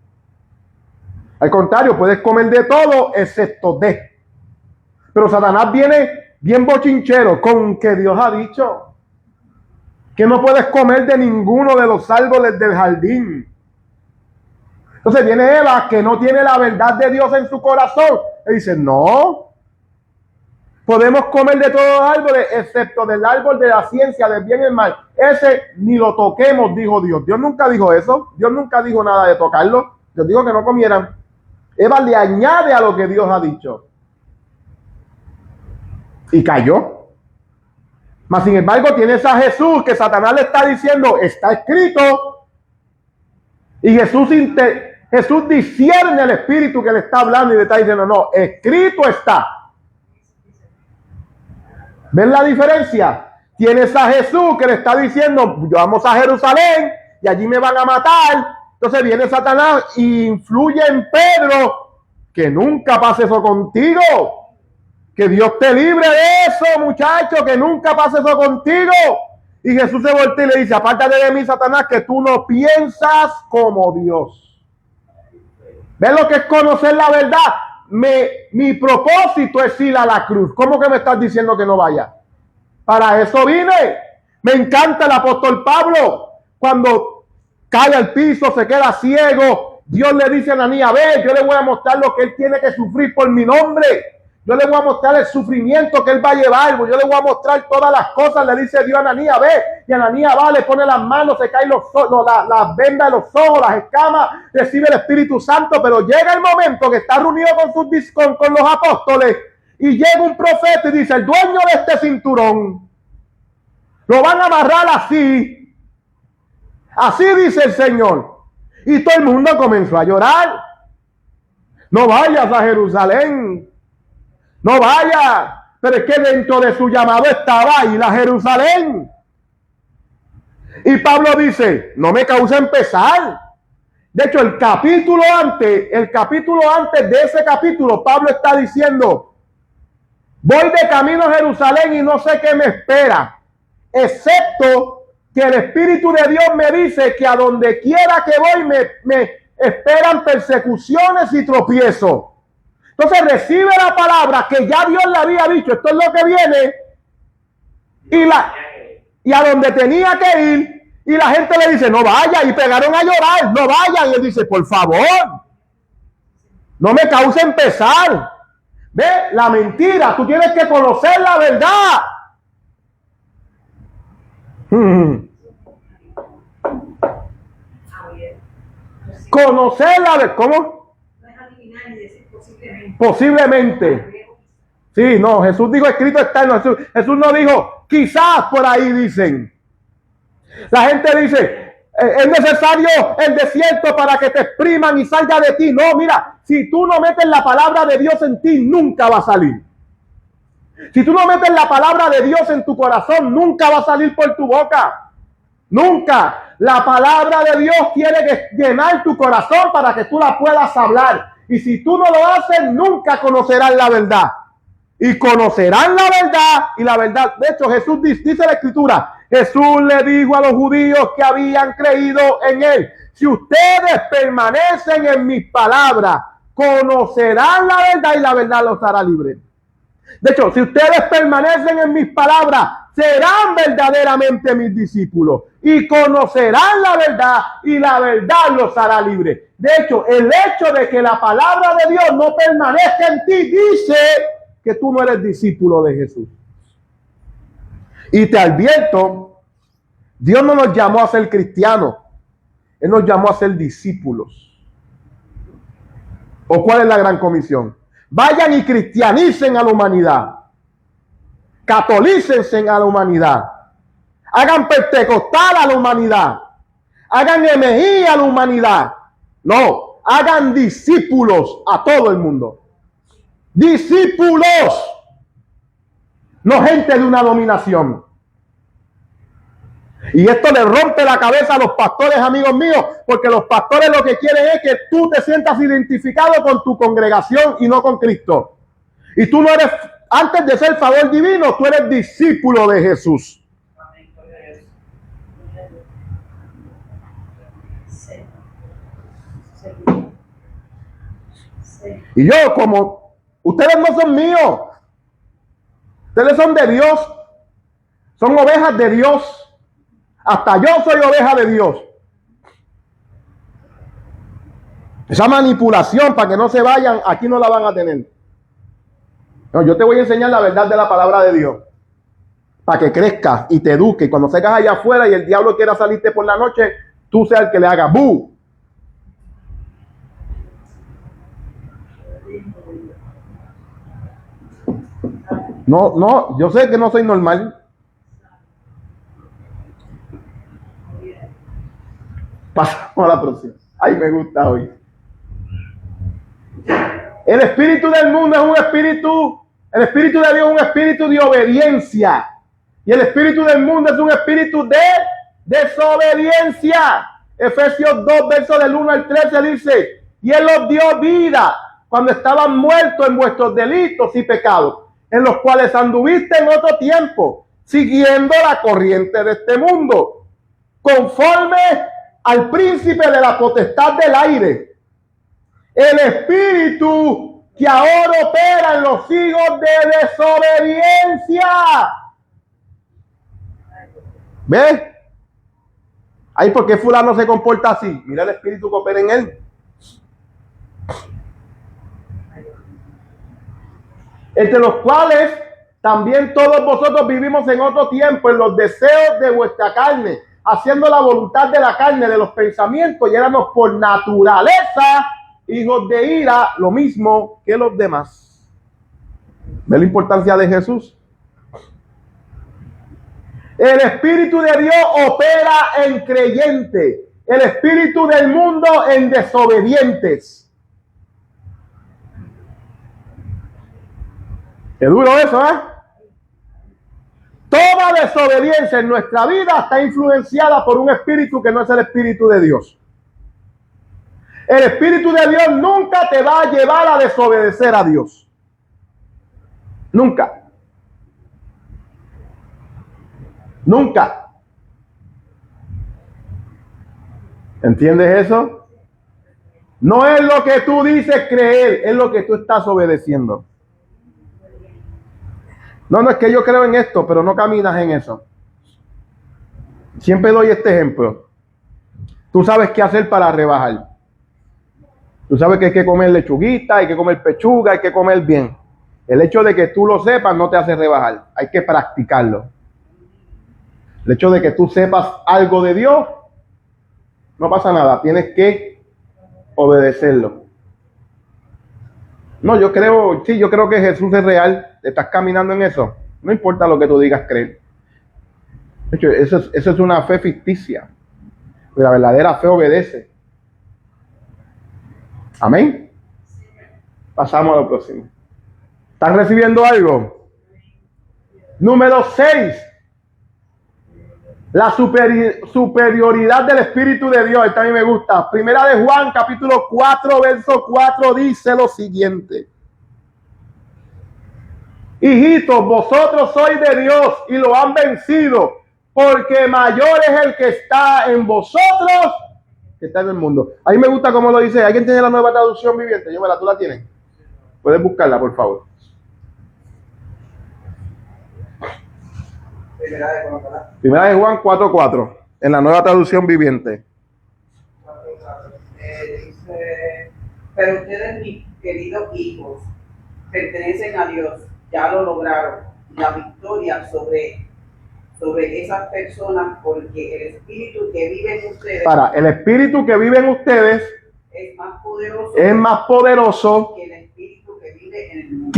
Al contrario, puedes comer de todo excepto de. Pero Satanás viene bien bochinchero con que Dios ha dicho que no puedes comer de ninguno de los árboles del jardín. Entonces viene Eva, que no tiene la verdad de Dios en su corazón, y dice, no, podemos comer de todos los árboles, excepto del árbol de la ciencia, del bien y el mal. Ese ni lo toquemos, dijo Dios. Dios nunca dijo eso. Dios nunca dijo nada de tocarlo. Dios dijo que no comieran. Eva le añade a lo que Dios ha dicho. Y cayó. Mas sin embargo tienes a Jesús, que Satanás le está diciendo, está escrito. Y Jesús discierne el espíritu que le está hablando y le está diciendo, no, escrito está. ¿Ven la diferencia? Tienes a Jesús que le está diciendo, vamos a Jerusalén y allí me van a matar. Entonces viene Satanás y influye en Pedro, que nunca pase eso contigo. Que Dios te libre de eso, muchacho, que nunca pase eso contigo. Y Jesús se voltea y le dice, apártate de mí, Satanás, que tú no piensas como Dios. ¿Ves lo que es conocer la verdad? Mi propósito es ir a la cruz. ¿Cómo que me estás diciendo que no vaya? Para eso vine. Me encanta el apóstol Pablo. Cuando cae al piso, se queda ciego, Dios le dice a Ananías, ve, yo le voy a mostrar lo que él tiene que sufrir por mi nombre. Yo le voy a mostrar el sufrimiento que él va a llevar. Yo le voy a mostrar todas las cosas. Le dice Dios a Ananías, ve. Y Ananías va, le pone las manos, se caen las vendas de los ojos, las escamas, recibe el Espíritu Santo. Pero llega el momento que está reunido con los apóstoles y llega un profeta y dice, el dueño de este cinturón lo van a amarrar así. Así dice el Señor. Y todo el mundo comenzó a llorar. No vayas a Jerusalén. No vaya, pero es que dentro de su llamado estaba ir a Jerusalén. Y Pablo dice, no me causa pesar. De hecho, el capítulo antes de ese capítulo, Pablo está diciendo, voy de camino a Jerusalén y no sé qué me espera, excepto que el Espíritu de Dios me dice que a donde quiera que voy me esperan persecuciones y tropiezos. Entonces recibe la palabra que ya Dios le había dicho, esto es lo que viene, y a donde tenía que ir, y la gente le dice, no vaya, y pegaron a llorar, no vayan, y él dice, por favor, no me causen pesar. Ve, la mentira, tú tienes que conocer la verdad. Conocer la verdad, ¿cómo? No es adivinar ni decir posiblemente. Posiblemente. Sí, no, Jesús dijo, escrito está en Jesús no dijo, quizás por ahí dicen. La gente dice, es necesario el desierto para que te expriman y salga de ti. No, mira, si tú no metes la palabra de Dios en ti, nunca va a salir. Si tú no metes la palabra de Dios en tu corazón, nunca va a salir por tu boca. Nunca. La palabra de Dios tiene que llenar tu corazón para que tú la puedas hablar. Y si tú no lo haces, nunca conocerás la verdad. Y conocerán la verdad, y la verdad, de hecho Jesús dice la Escritura, Jesús le dijo a los judíos que habían creído en él, si ustedes permanecen en mis palabras, conocerán la verdad y la verdad los hará libres. De hecho, si ustedes permanecen en mis palabras, serán verdaderamente mis discípulos y conocerán la verdad y la verdad los hará libres. De hecho, el hecho de que la palabra de Dios no permanezca en ti dice que tú no eres discípulo de Jesús. Y te advierto, Dios no nos llamó a ser cristianos, Él nos llamó a ser discípulos. ¿O cuál es la gran comisión? Vayan y cristianicen a la humanidad. Catolícense a la humanidad. Hagan pentecostal a la humanidad. Hagan MI a la humanidad. No, hagan discípulos a todo el mundo. Discípulos. No gente de una dominación. Y esto le rompe la cabeza a los pastores, amigos míos, porque los pastores lo que quieren es que tú te sientas identificado con tu congregación y no con Cristo. Y tú no eres, antes de ser favor divino, tú eres discípulo de Jesús. Y yo, como ustedes no son míos, ustedes son de Dios, son ovejas de Dios. Hasta yo soy oveja de Dios. Esa manipulación para que no se vayan, aquí no la van a tener. No, yo te voy a enseñar la verdad de la palabra de Dios. Para que crezcas y te eduques. Cuando salgas allá afuera y el diablo quiera salirte por la noche, tú seas el que le haga ¡bu! No, yo sé que no soy normal. Pasamos a la próxima. Ay, me gusta hoy. El espíritu del mundo es un espíritu, el espíritu de Dios es un espíritu de obediencia. Y el espíritu del mundo es un espíritu de desobediencia. Efesios 2, versos del 1 al 13 dice, y Él os dio vida cuando estaban muertos en vuestros delitos y pecados, en los cuales anduviste en otro tiempo, siguiendo la corriente de este mundo, conforme al príncipe de la potestad del aire, el espíritu que ahora opera en los hijos de desobediencia. ¿Ves? Ay, ¿por qué fulano se comporta así? Mira el espíritu que opera en él. entre los cuales también todos vosotros vivimos en otro tiempo en los deseos de vuestra carne, haciendo la voluntad de la carne, de los pensamientos, y éramos por naturaleza hijos de ira, lo mismo que los demás. ¿Ve la importancia de Jesús? El Espíritu de Dios opera en creyentes, el espíritu del mundo en desobedientes. Es duro eso, ¿eh? Toda desobediencia en nuestra vida está influenciada por un espíritu que no es el Espíritu de Dios. El Espíritu de Dios nunca te va a llevar a desobedecer a Dios. Nunca. Nunca. ¿Entiendes eso? No es lo que tú dices creer, es lo que tú estás obedeciendo. No, es que yo creo en esto, pero no caminas en eso. Siempre doy este ejemplo. Tú sabes qué hacer para rebajar. Tú sabes que hay que comer lechuguita, hay que comer pechuga, hay que comer bien. El hecho de que tú lo sepas no te hace rebajar. Hay que practicarlo. El hecho de que tú sepas algo de Dios, no pasa nada. Tienes que obedecerlo. No, yo creo que Jesús es real. Estás caminando en eso. No importa lo que tú digas creer. De hecho, eso es una fe ficticia. La verdadera fe obedece. Amén. Pasamos a lo próximo. ¿Están recibiendo algo? Número 6. La superioridad del Espíritu de Dios. Esta a mí me gusta. Primera de Juan, capítulo 4, verso 4, dice lo siguiente. Hijitos, vosotros sois de Dios y lo han vencido, porque mayor es el que está en vosotros que está en el mundo. A mí me gusta cómo lo dice. ¿Alguien tiene la Nueva Traducción Viviente? ¿Tú la tienes? Puedes buscarla, por favor. Primera de Juan 4:4, en la Nueva Traducción Viviente. Dice, pero ustedes, mis queridos hijos, pertenecen a Dios, ya lo lograron, la victoria sobre esas personas, porque el espíritu que vive en ustedes, el espíritu que vive en ustedes es más poderoso que el espíritu que vive en el mundo.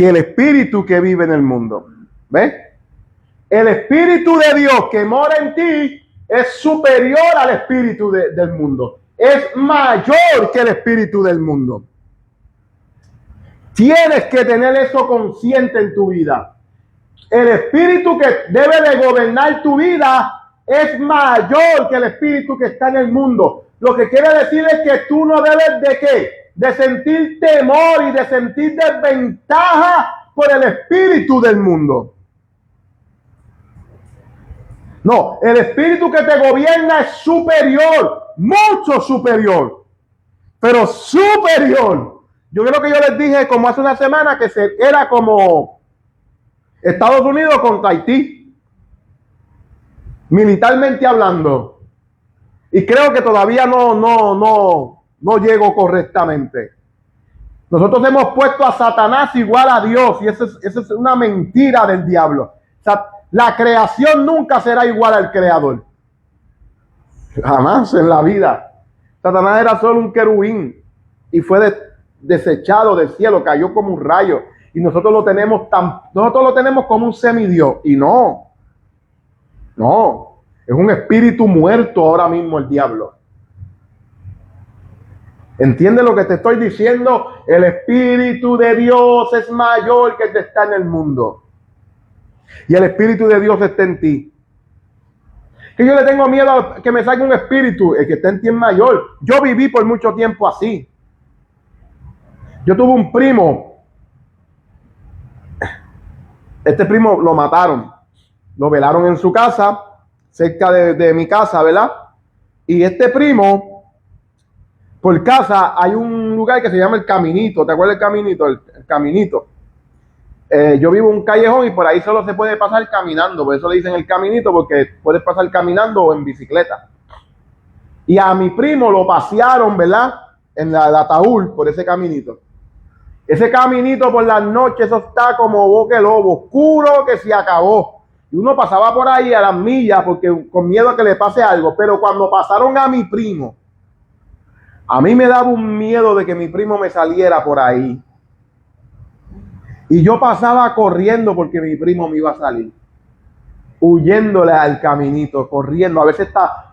Que en el mundo. ¿Ves? El Espíritu de Dios que mora en ti es superior al espíritu del mundo. Es mayor que el espíritu del mundo. Tienes que tener eso consciente en tu vida. El espíritu que debe de gobernar tu vida es mayor que el espíritu que está en el mundo. Lo que quiere decir es que tú no debes de ¿qué? De sentir temor y de sentir desventaja por el espíritu del mundo. No, el espíritu que te gobierna es superior, mucho superior, pero superior. Yo creo que yo les dije como hace una semana que era como Estados Unidos contra Haití, militarmente hablando. Y creo que todavía no llego correctamente. Nosotros hemos puesto a Satanás igual a Dios y eso es una mentira del diablo. O sea, la creación nunca será igual al creador. Jamás en la vida. Satanás era solo un querubín y fue desechado del cielo, cayó como un rayo. Y nosotros lo tenemos como un semidios. Y no, es un espíritu muerto ahora mismo el diablo. ¿Entiendes lo que te estoy diciendo? El Espíritu de Dios es mayor que el que está en el mundo. Y el Espíritu de Dios está en ti. Que yo le tengo miedo a que me salga un espíritu. El que está en ti es mayor. Yo viví por mucho tiempo así. Yo tuve un primo. Este primo lo mataron. Lo velaron en su casa, cerca de mi casa, ¿verdad? Y este primo, por casa, hay un lugar que se llama El Caminito. ¿Te acuerdas del Caminito? El Caminito. Yo vivo en un callejón y por ahí solo se puede pasar caminando. Por eso le dicen El Caminito, porque puedes pasar caminando o en bicicleta. Y a mi primo lo pasearon, ¿verdad? En el ataúd por ese caminito. Ese caminito por las noches, eso está como boca de lobo, oscuro que se acabó. Y uno pasaba por ahí a las millas porque con miedo a que le pase algo. Pero cuando pasaron a mi primo, a mí me daba un miedo de que mi primo me saliera por ahí. Y yo pasaba corriendo porque mi primo me iba a salir. Huyéndole al caminito, corriendo. A veces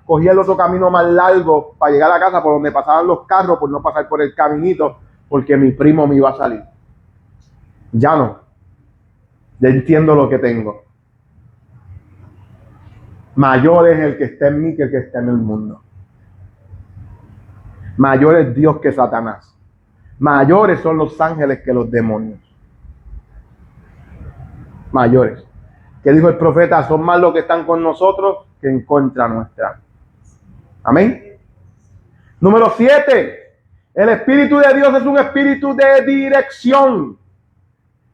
cogía el otro camino más largo para llegar a la casa por donde pasaban los carros, por no pasar por el caminito, porque mi primo me iba a salir. Ya no. Ya entiendo lo que tengo. Mayor es el que está en mí que el que está en el mundo. Mayor es Dios que Satanás. Mayores son los ángeles que los demonios. Mayores. ¿Qué dijo el profeta? Son más los que están con nosotros que en contra nuestra. Amén. Número 7. El espíritu de Dios es un espíritu de dirección.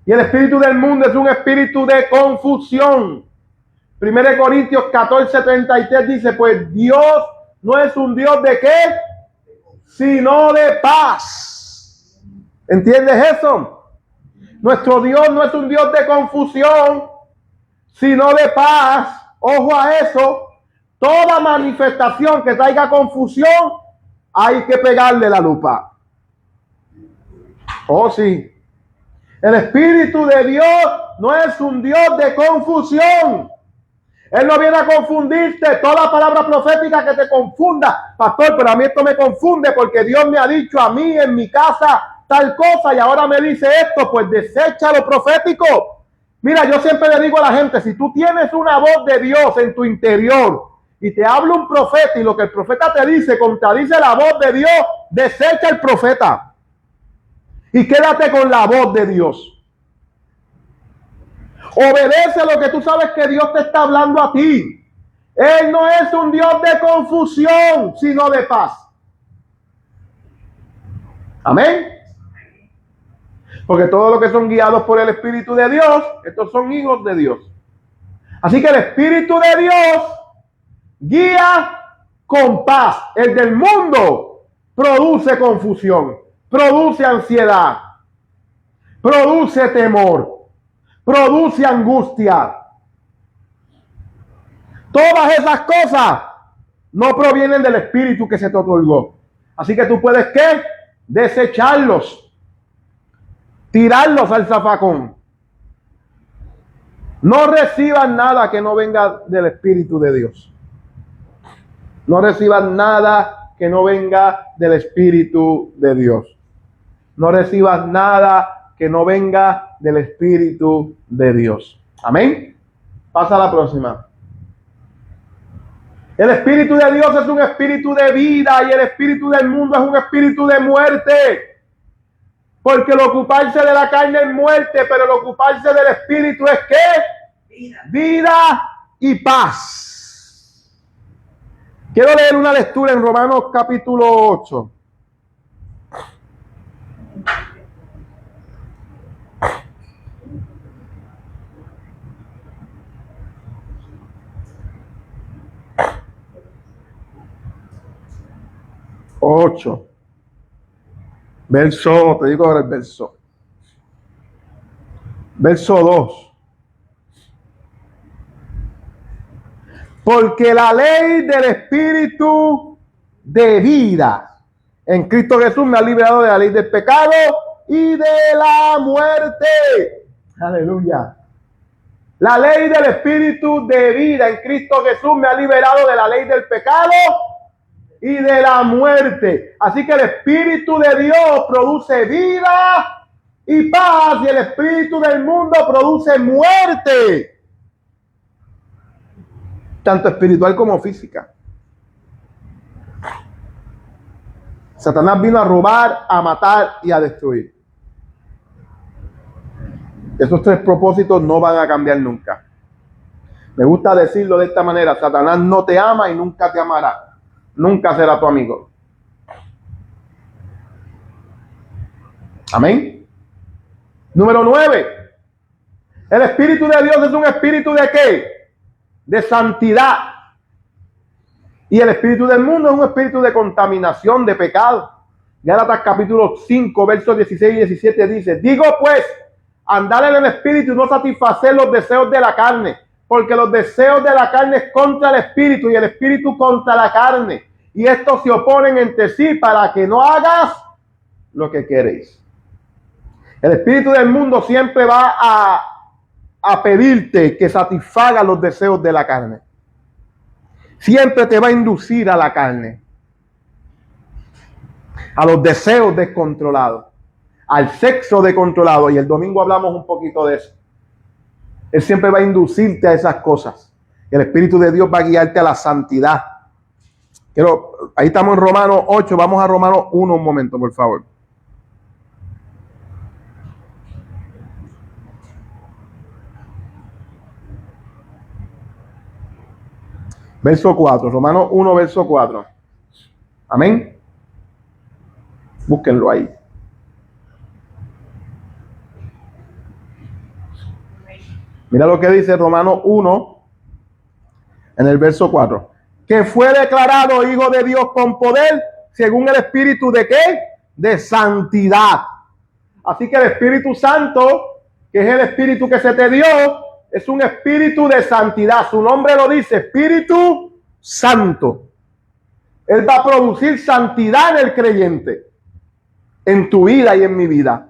Y el espíritu del mundo es un espíritu de confusión. 1 Corintios 14:33 dice, pues Dios no es un Dios de ¿qué? Sino de paz. ¿Entiendes eso? Nuestro Dios no es un Dios de confusión, sino de paz. Ojo a eso. Toda manifestación que traiga confusión, hay que pegarle la lupa. Oh, sí. El Espíritu de Dios no es un Dios de confusión. Él no viene a confundirte. Toda palabra profética que te confunda, pastor, pero a mí esto me confunde porque Dios me ha dicho a mí en mi casa tal cosa y ahora me dice esto, pues desecha lo profético. Mira, yo siempre le digo a la gente, si tú tienes una voz de Dios en tu interior y te habla un profeta y lo que el profeta te dice contradice la voz de Dios, desecha el profeta y quédate con la voz de Dios. Obedece lo que tú sabes que Dios te está hablando a ti. Él no es un Dios de confusión, sino de paz. Amén. Porque todos los que son guiados por el Espíritu de Dios, estos son hijos de Dios. Así que el Espíritu de Dios guía con paz. El del mundo produce confusión, produce ansiedad, produce temor, produce angustia. Todas esas cosas no provienen del Espíritu que se te otorgó. Así que tú puedes ¿qué? Desecharlos. Tirarlos al zafacón. No reciban nada que no venga del Espíritu de Dios. No reciban nada que no venga del Espíritu de Dios. No recibas nada que no venga del Espíritu de Dios. Amén. Pasa a la próxima. El Espíritu de Dios es un espíritu de vida y el espíritu del mundo es un espíritu de muerte. Porque el ocuparse de la carne es muerte, pero el ocuparse del espíritu es ¿qué? Vida y paz. Quiero leer una lectura en Romanos capítulo 8. Verso, te digo ahora el verso. Verso 2. Porque la ley del Espíritu de vida en Cristo Jesús me ha liberado de la ley del pecado y de la muerte. Aleluya. La ley del Espíritu de vida en Cristo Jesús me ha liberado de la ley del pecado y de la muerte. Así que el Espíritu de Dios produce vida y paz y el espíritu del mundo produce muerte. Tanto espiritual como física. Satanás vino a robar, a matar y a destruir. Esos tres propósitos no van a cambiar nunca. Me gusta decirlo de esta manera: Satanás no te ama y nunca te amará. Nunca será tu amigo. Amén. Número 9. El Espíritu de Dios es un espíritu de ¿qué? De santidad. Y el espíritu del mundo es un espíritu de contaminación, de pecado. Gálatas capítulo 5, versos 16 y 17 dice: digo pues, andar en el espíritu y no satisfacer los deseos de la carne, porque los deseos de la carne es contra el espíritu y el espíritu contra la carne, y estos se oponen entre sí para que no hagas lo que queréis. El espíritu del mundo siempre va a pedirte que satisfaga los deseos de la carne. Siempre te va a inducir a la carne, a los deseos descontrolados, al sexo descontrolado. Y el domingo hablamos un poquito de eso. Él siempre va a inducirte a esas cosas. El Espíritu de Dios va a guiarte a la santidad. Ahí estamos en Romanos 8. Vamos a Romanos 1 un momento, por favor. Verso 4. Romanos 1, verso 4. Amén. Búsquenlo ahí. Mira lo que dice Romanos 1 en el verso 4. Que fue declarado hijo de Dios con poder según el Espíritu de ¿qué? De santidad. Así que el Espíritu Santo, que es el Espíritu que se te dio, es un espíritu de santidad. Su nombre lo dice, Espíritu Santo. Él va a producir santidad en el creyente, en tu vida y en mi vida.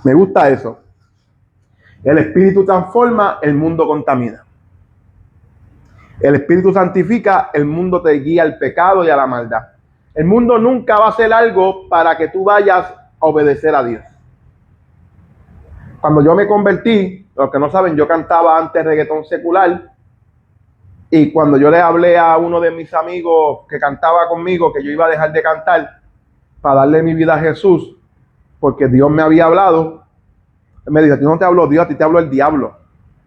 Me gusta eso. El Espíritu transforma, el mundo contamina. El Espíritu santifica, el mundo te guía al pecado y a la maldad. El mundo nunca va a hacer algo para que tú vayas a obedecer a Dios. Cuando yo me convertí, los que no saben, yo cantaba antes reggaetón secular. Y cuando yo le hablé a uno de mis amigos que cantaba conmigo que yo iba a dejar de cantar para darle mi vida a Jesús, porque Dios me había hablado, él me dijo: a ti no te habló Dios, a ti te habló el diablo.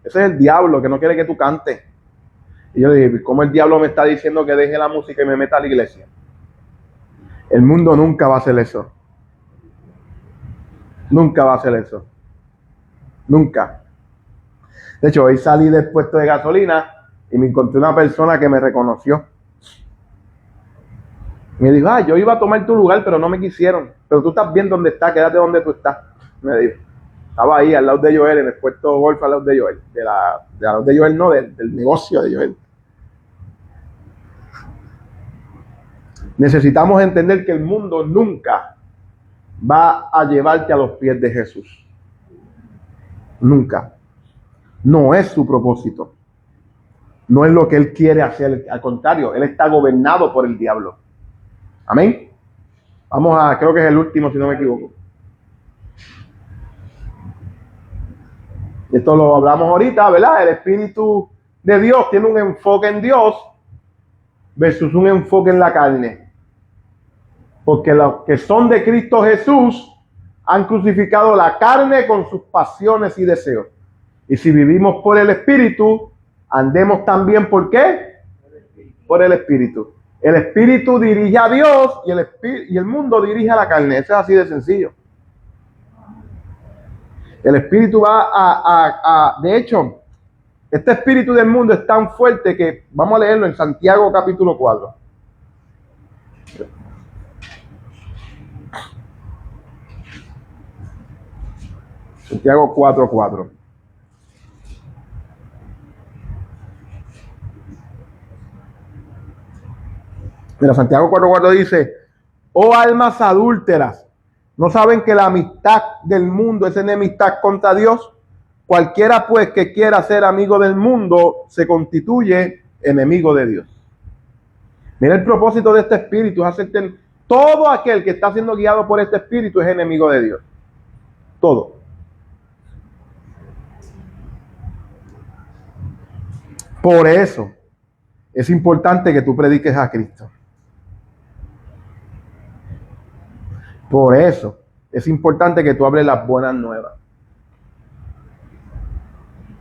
Ese es el diablo que no quiere que tú cantes. Y yo le dije: ¿cómo el diablo me está diciendo que deje la música y me meta a la iglesia? El mundo nunca va a hacer eso. Nunca va a hacer eso. Nunca. De hecho, hoy salí del puesto de gasolina y me encontré una persona que me reconoció. Me dijo: yo iba a tomar tu lugar, pero no me quisieron. Pero tú estás bien donde estás, quédate donde tú estás. Me dijo. Estaba ahí al lado de Joel, en el puesto golf al lado de Joel. Al lado de Joel, no, del negocio de Joel. Necesitamos entender que el mundo nunca va a llevarte a los pies de Jesús. Nunca. No es su propósito. No es lo que él quiere hacer. Al contrario, él está gobernado por el diablo. Amén. Vamos a, creo que es el último, si no me equivoco. Esto lo hablamos ahorita, ¿verdad? El Espíritu de Dios tiene un enfoque en Dios versus un enfoque en la carne. Porque los que son de Cristo Jesús han crucificado la carne con sus pasiones y deseos. Y si vivimos por el Espíritu, andemos también ¿por qué? Por el Espíritu. El Espíritu dirige a Dios y el mundo dirige a la carne. Eso es así de sencillo. El Espíritu va de hecho, este espíritu del mundo es tan fuerte que vamos a leerlo en Santiago capítulo 4. Santiago 4:4. Mira, Santiago 4:4 dice: oh almas adúlteras, ¿no saben que la amistad del mundo es enemistad contra Dios? Cualquiera pues que quiera ser amigo del mundo se constituye enemigo de Dios. Mira, el propósito de este espíritu es hacerte, todo aquel que está siendo guiado por este espíritu es enemigo de Dios. Todo. Por eso es importante que tú prediques a Cristo. Por eso es importante que tú hables las buenas nuevas.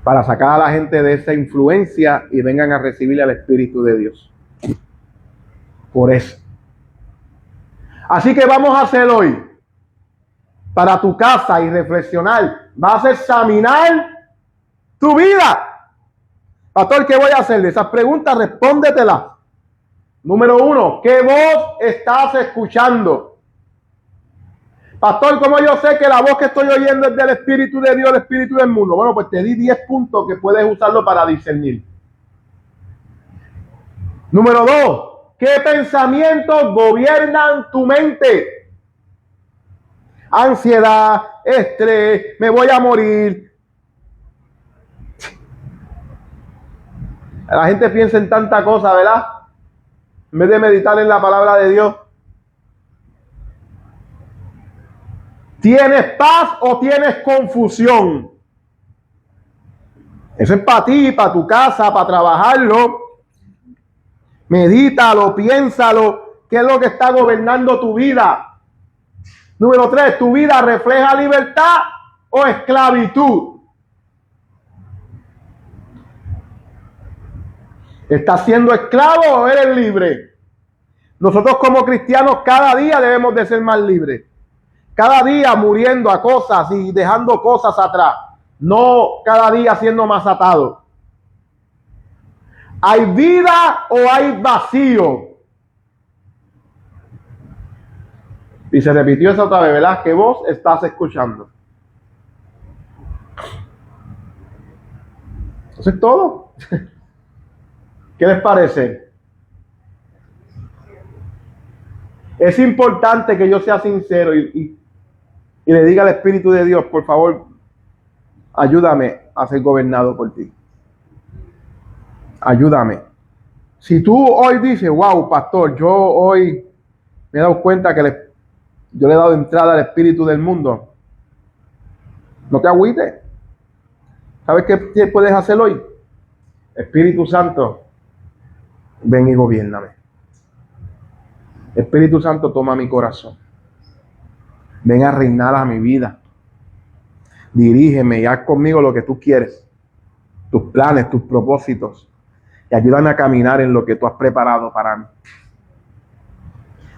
Para sacar a la gente de esa influencia y vengan a recibir al Espíritu de Dios. Por eso. Así que vamos a hacer hoy, para tu casa y reflexionar, vas a examinar tu vida. Pastor, ¿qué voy a hacer? Esas preguntas respóndetelas. Número 1, ¿qué voz estás escuchando? Pastor, ¿cómo yo sé que la voz que estoy oyendo es del Espíritu de Dios, el Espíritu del mundo? Bueno, pues te di 10 puntos que puedes usarlo para discernir. Número 2, ¿qué pensamientos gobiernan tu mente? Ansiedad, estrés, me voy a morir. La gente piensa en tanta cosa, ¿verdad? En vez de meditar en la palabra de Dios. ¿Tienes paz o tienes confusión? Eso es para ti, para tu casa, para trabajarlo. Medítalo, piénsalo. ¿Qué es lo que está gobernando tu vida? Número 3, ¿tu vida refleja libertad o esclavitud? ¿Estás siendo esclavo o eres libre? Nosotros como cristianos cada día debemos de ser más libres. Cada día muriendo a cosas y dejando cosas atrás. No cada día siendo más atado. ¿Hay vida o hay vacío? Y se repitió esa otra vez, ¿verdad? ¿Qué voz estás escuchando? Eso es todo. ¿Qué les parece? Es importante que yo sea sincero y le diga al Espíritu de Dios, por favor, ayúdame a ser gobernado por ti. Ayúdame. Si tú hoy dices, wow, pastor, yo hoy me he dado cuenta que yo le he dado entrada al espíritu del mundo, no te agüites. ¿Sabes qué puedes hacer hoy? Espíritu Santo, ven y gobiérname. Espíritu Santo, toma mi corazón. Ven a reinar a mi vida. Dirígeme y haz conmigo lo que tú quieres. Tus planes, tus propósitos. Y ayúdame a caminar en lo que tú has preparado para mí.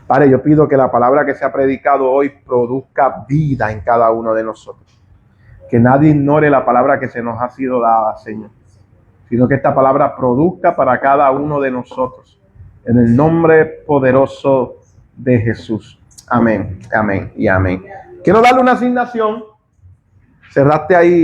Padre, yo pido que la palabra que se ha predicado hoy produzca vida en cada uno de nosotros. Que nadie ignore la palabra que se nos ha sido dada, Señor. Sino que esta palabra produzca para cada uno de nosotros. En el nombre poderoso de Jesús. Amén, amén y amén. Quiero darle una asignación. Cerraste ahí.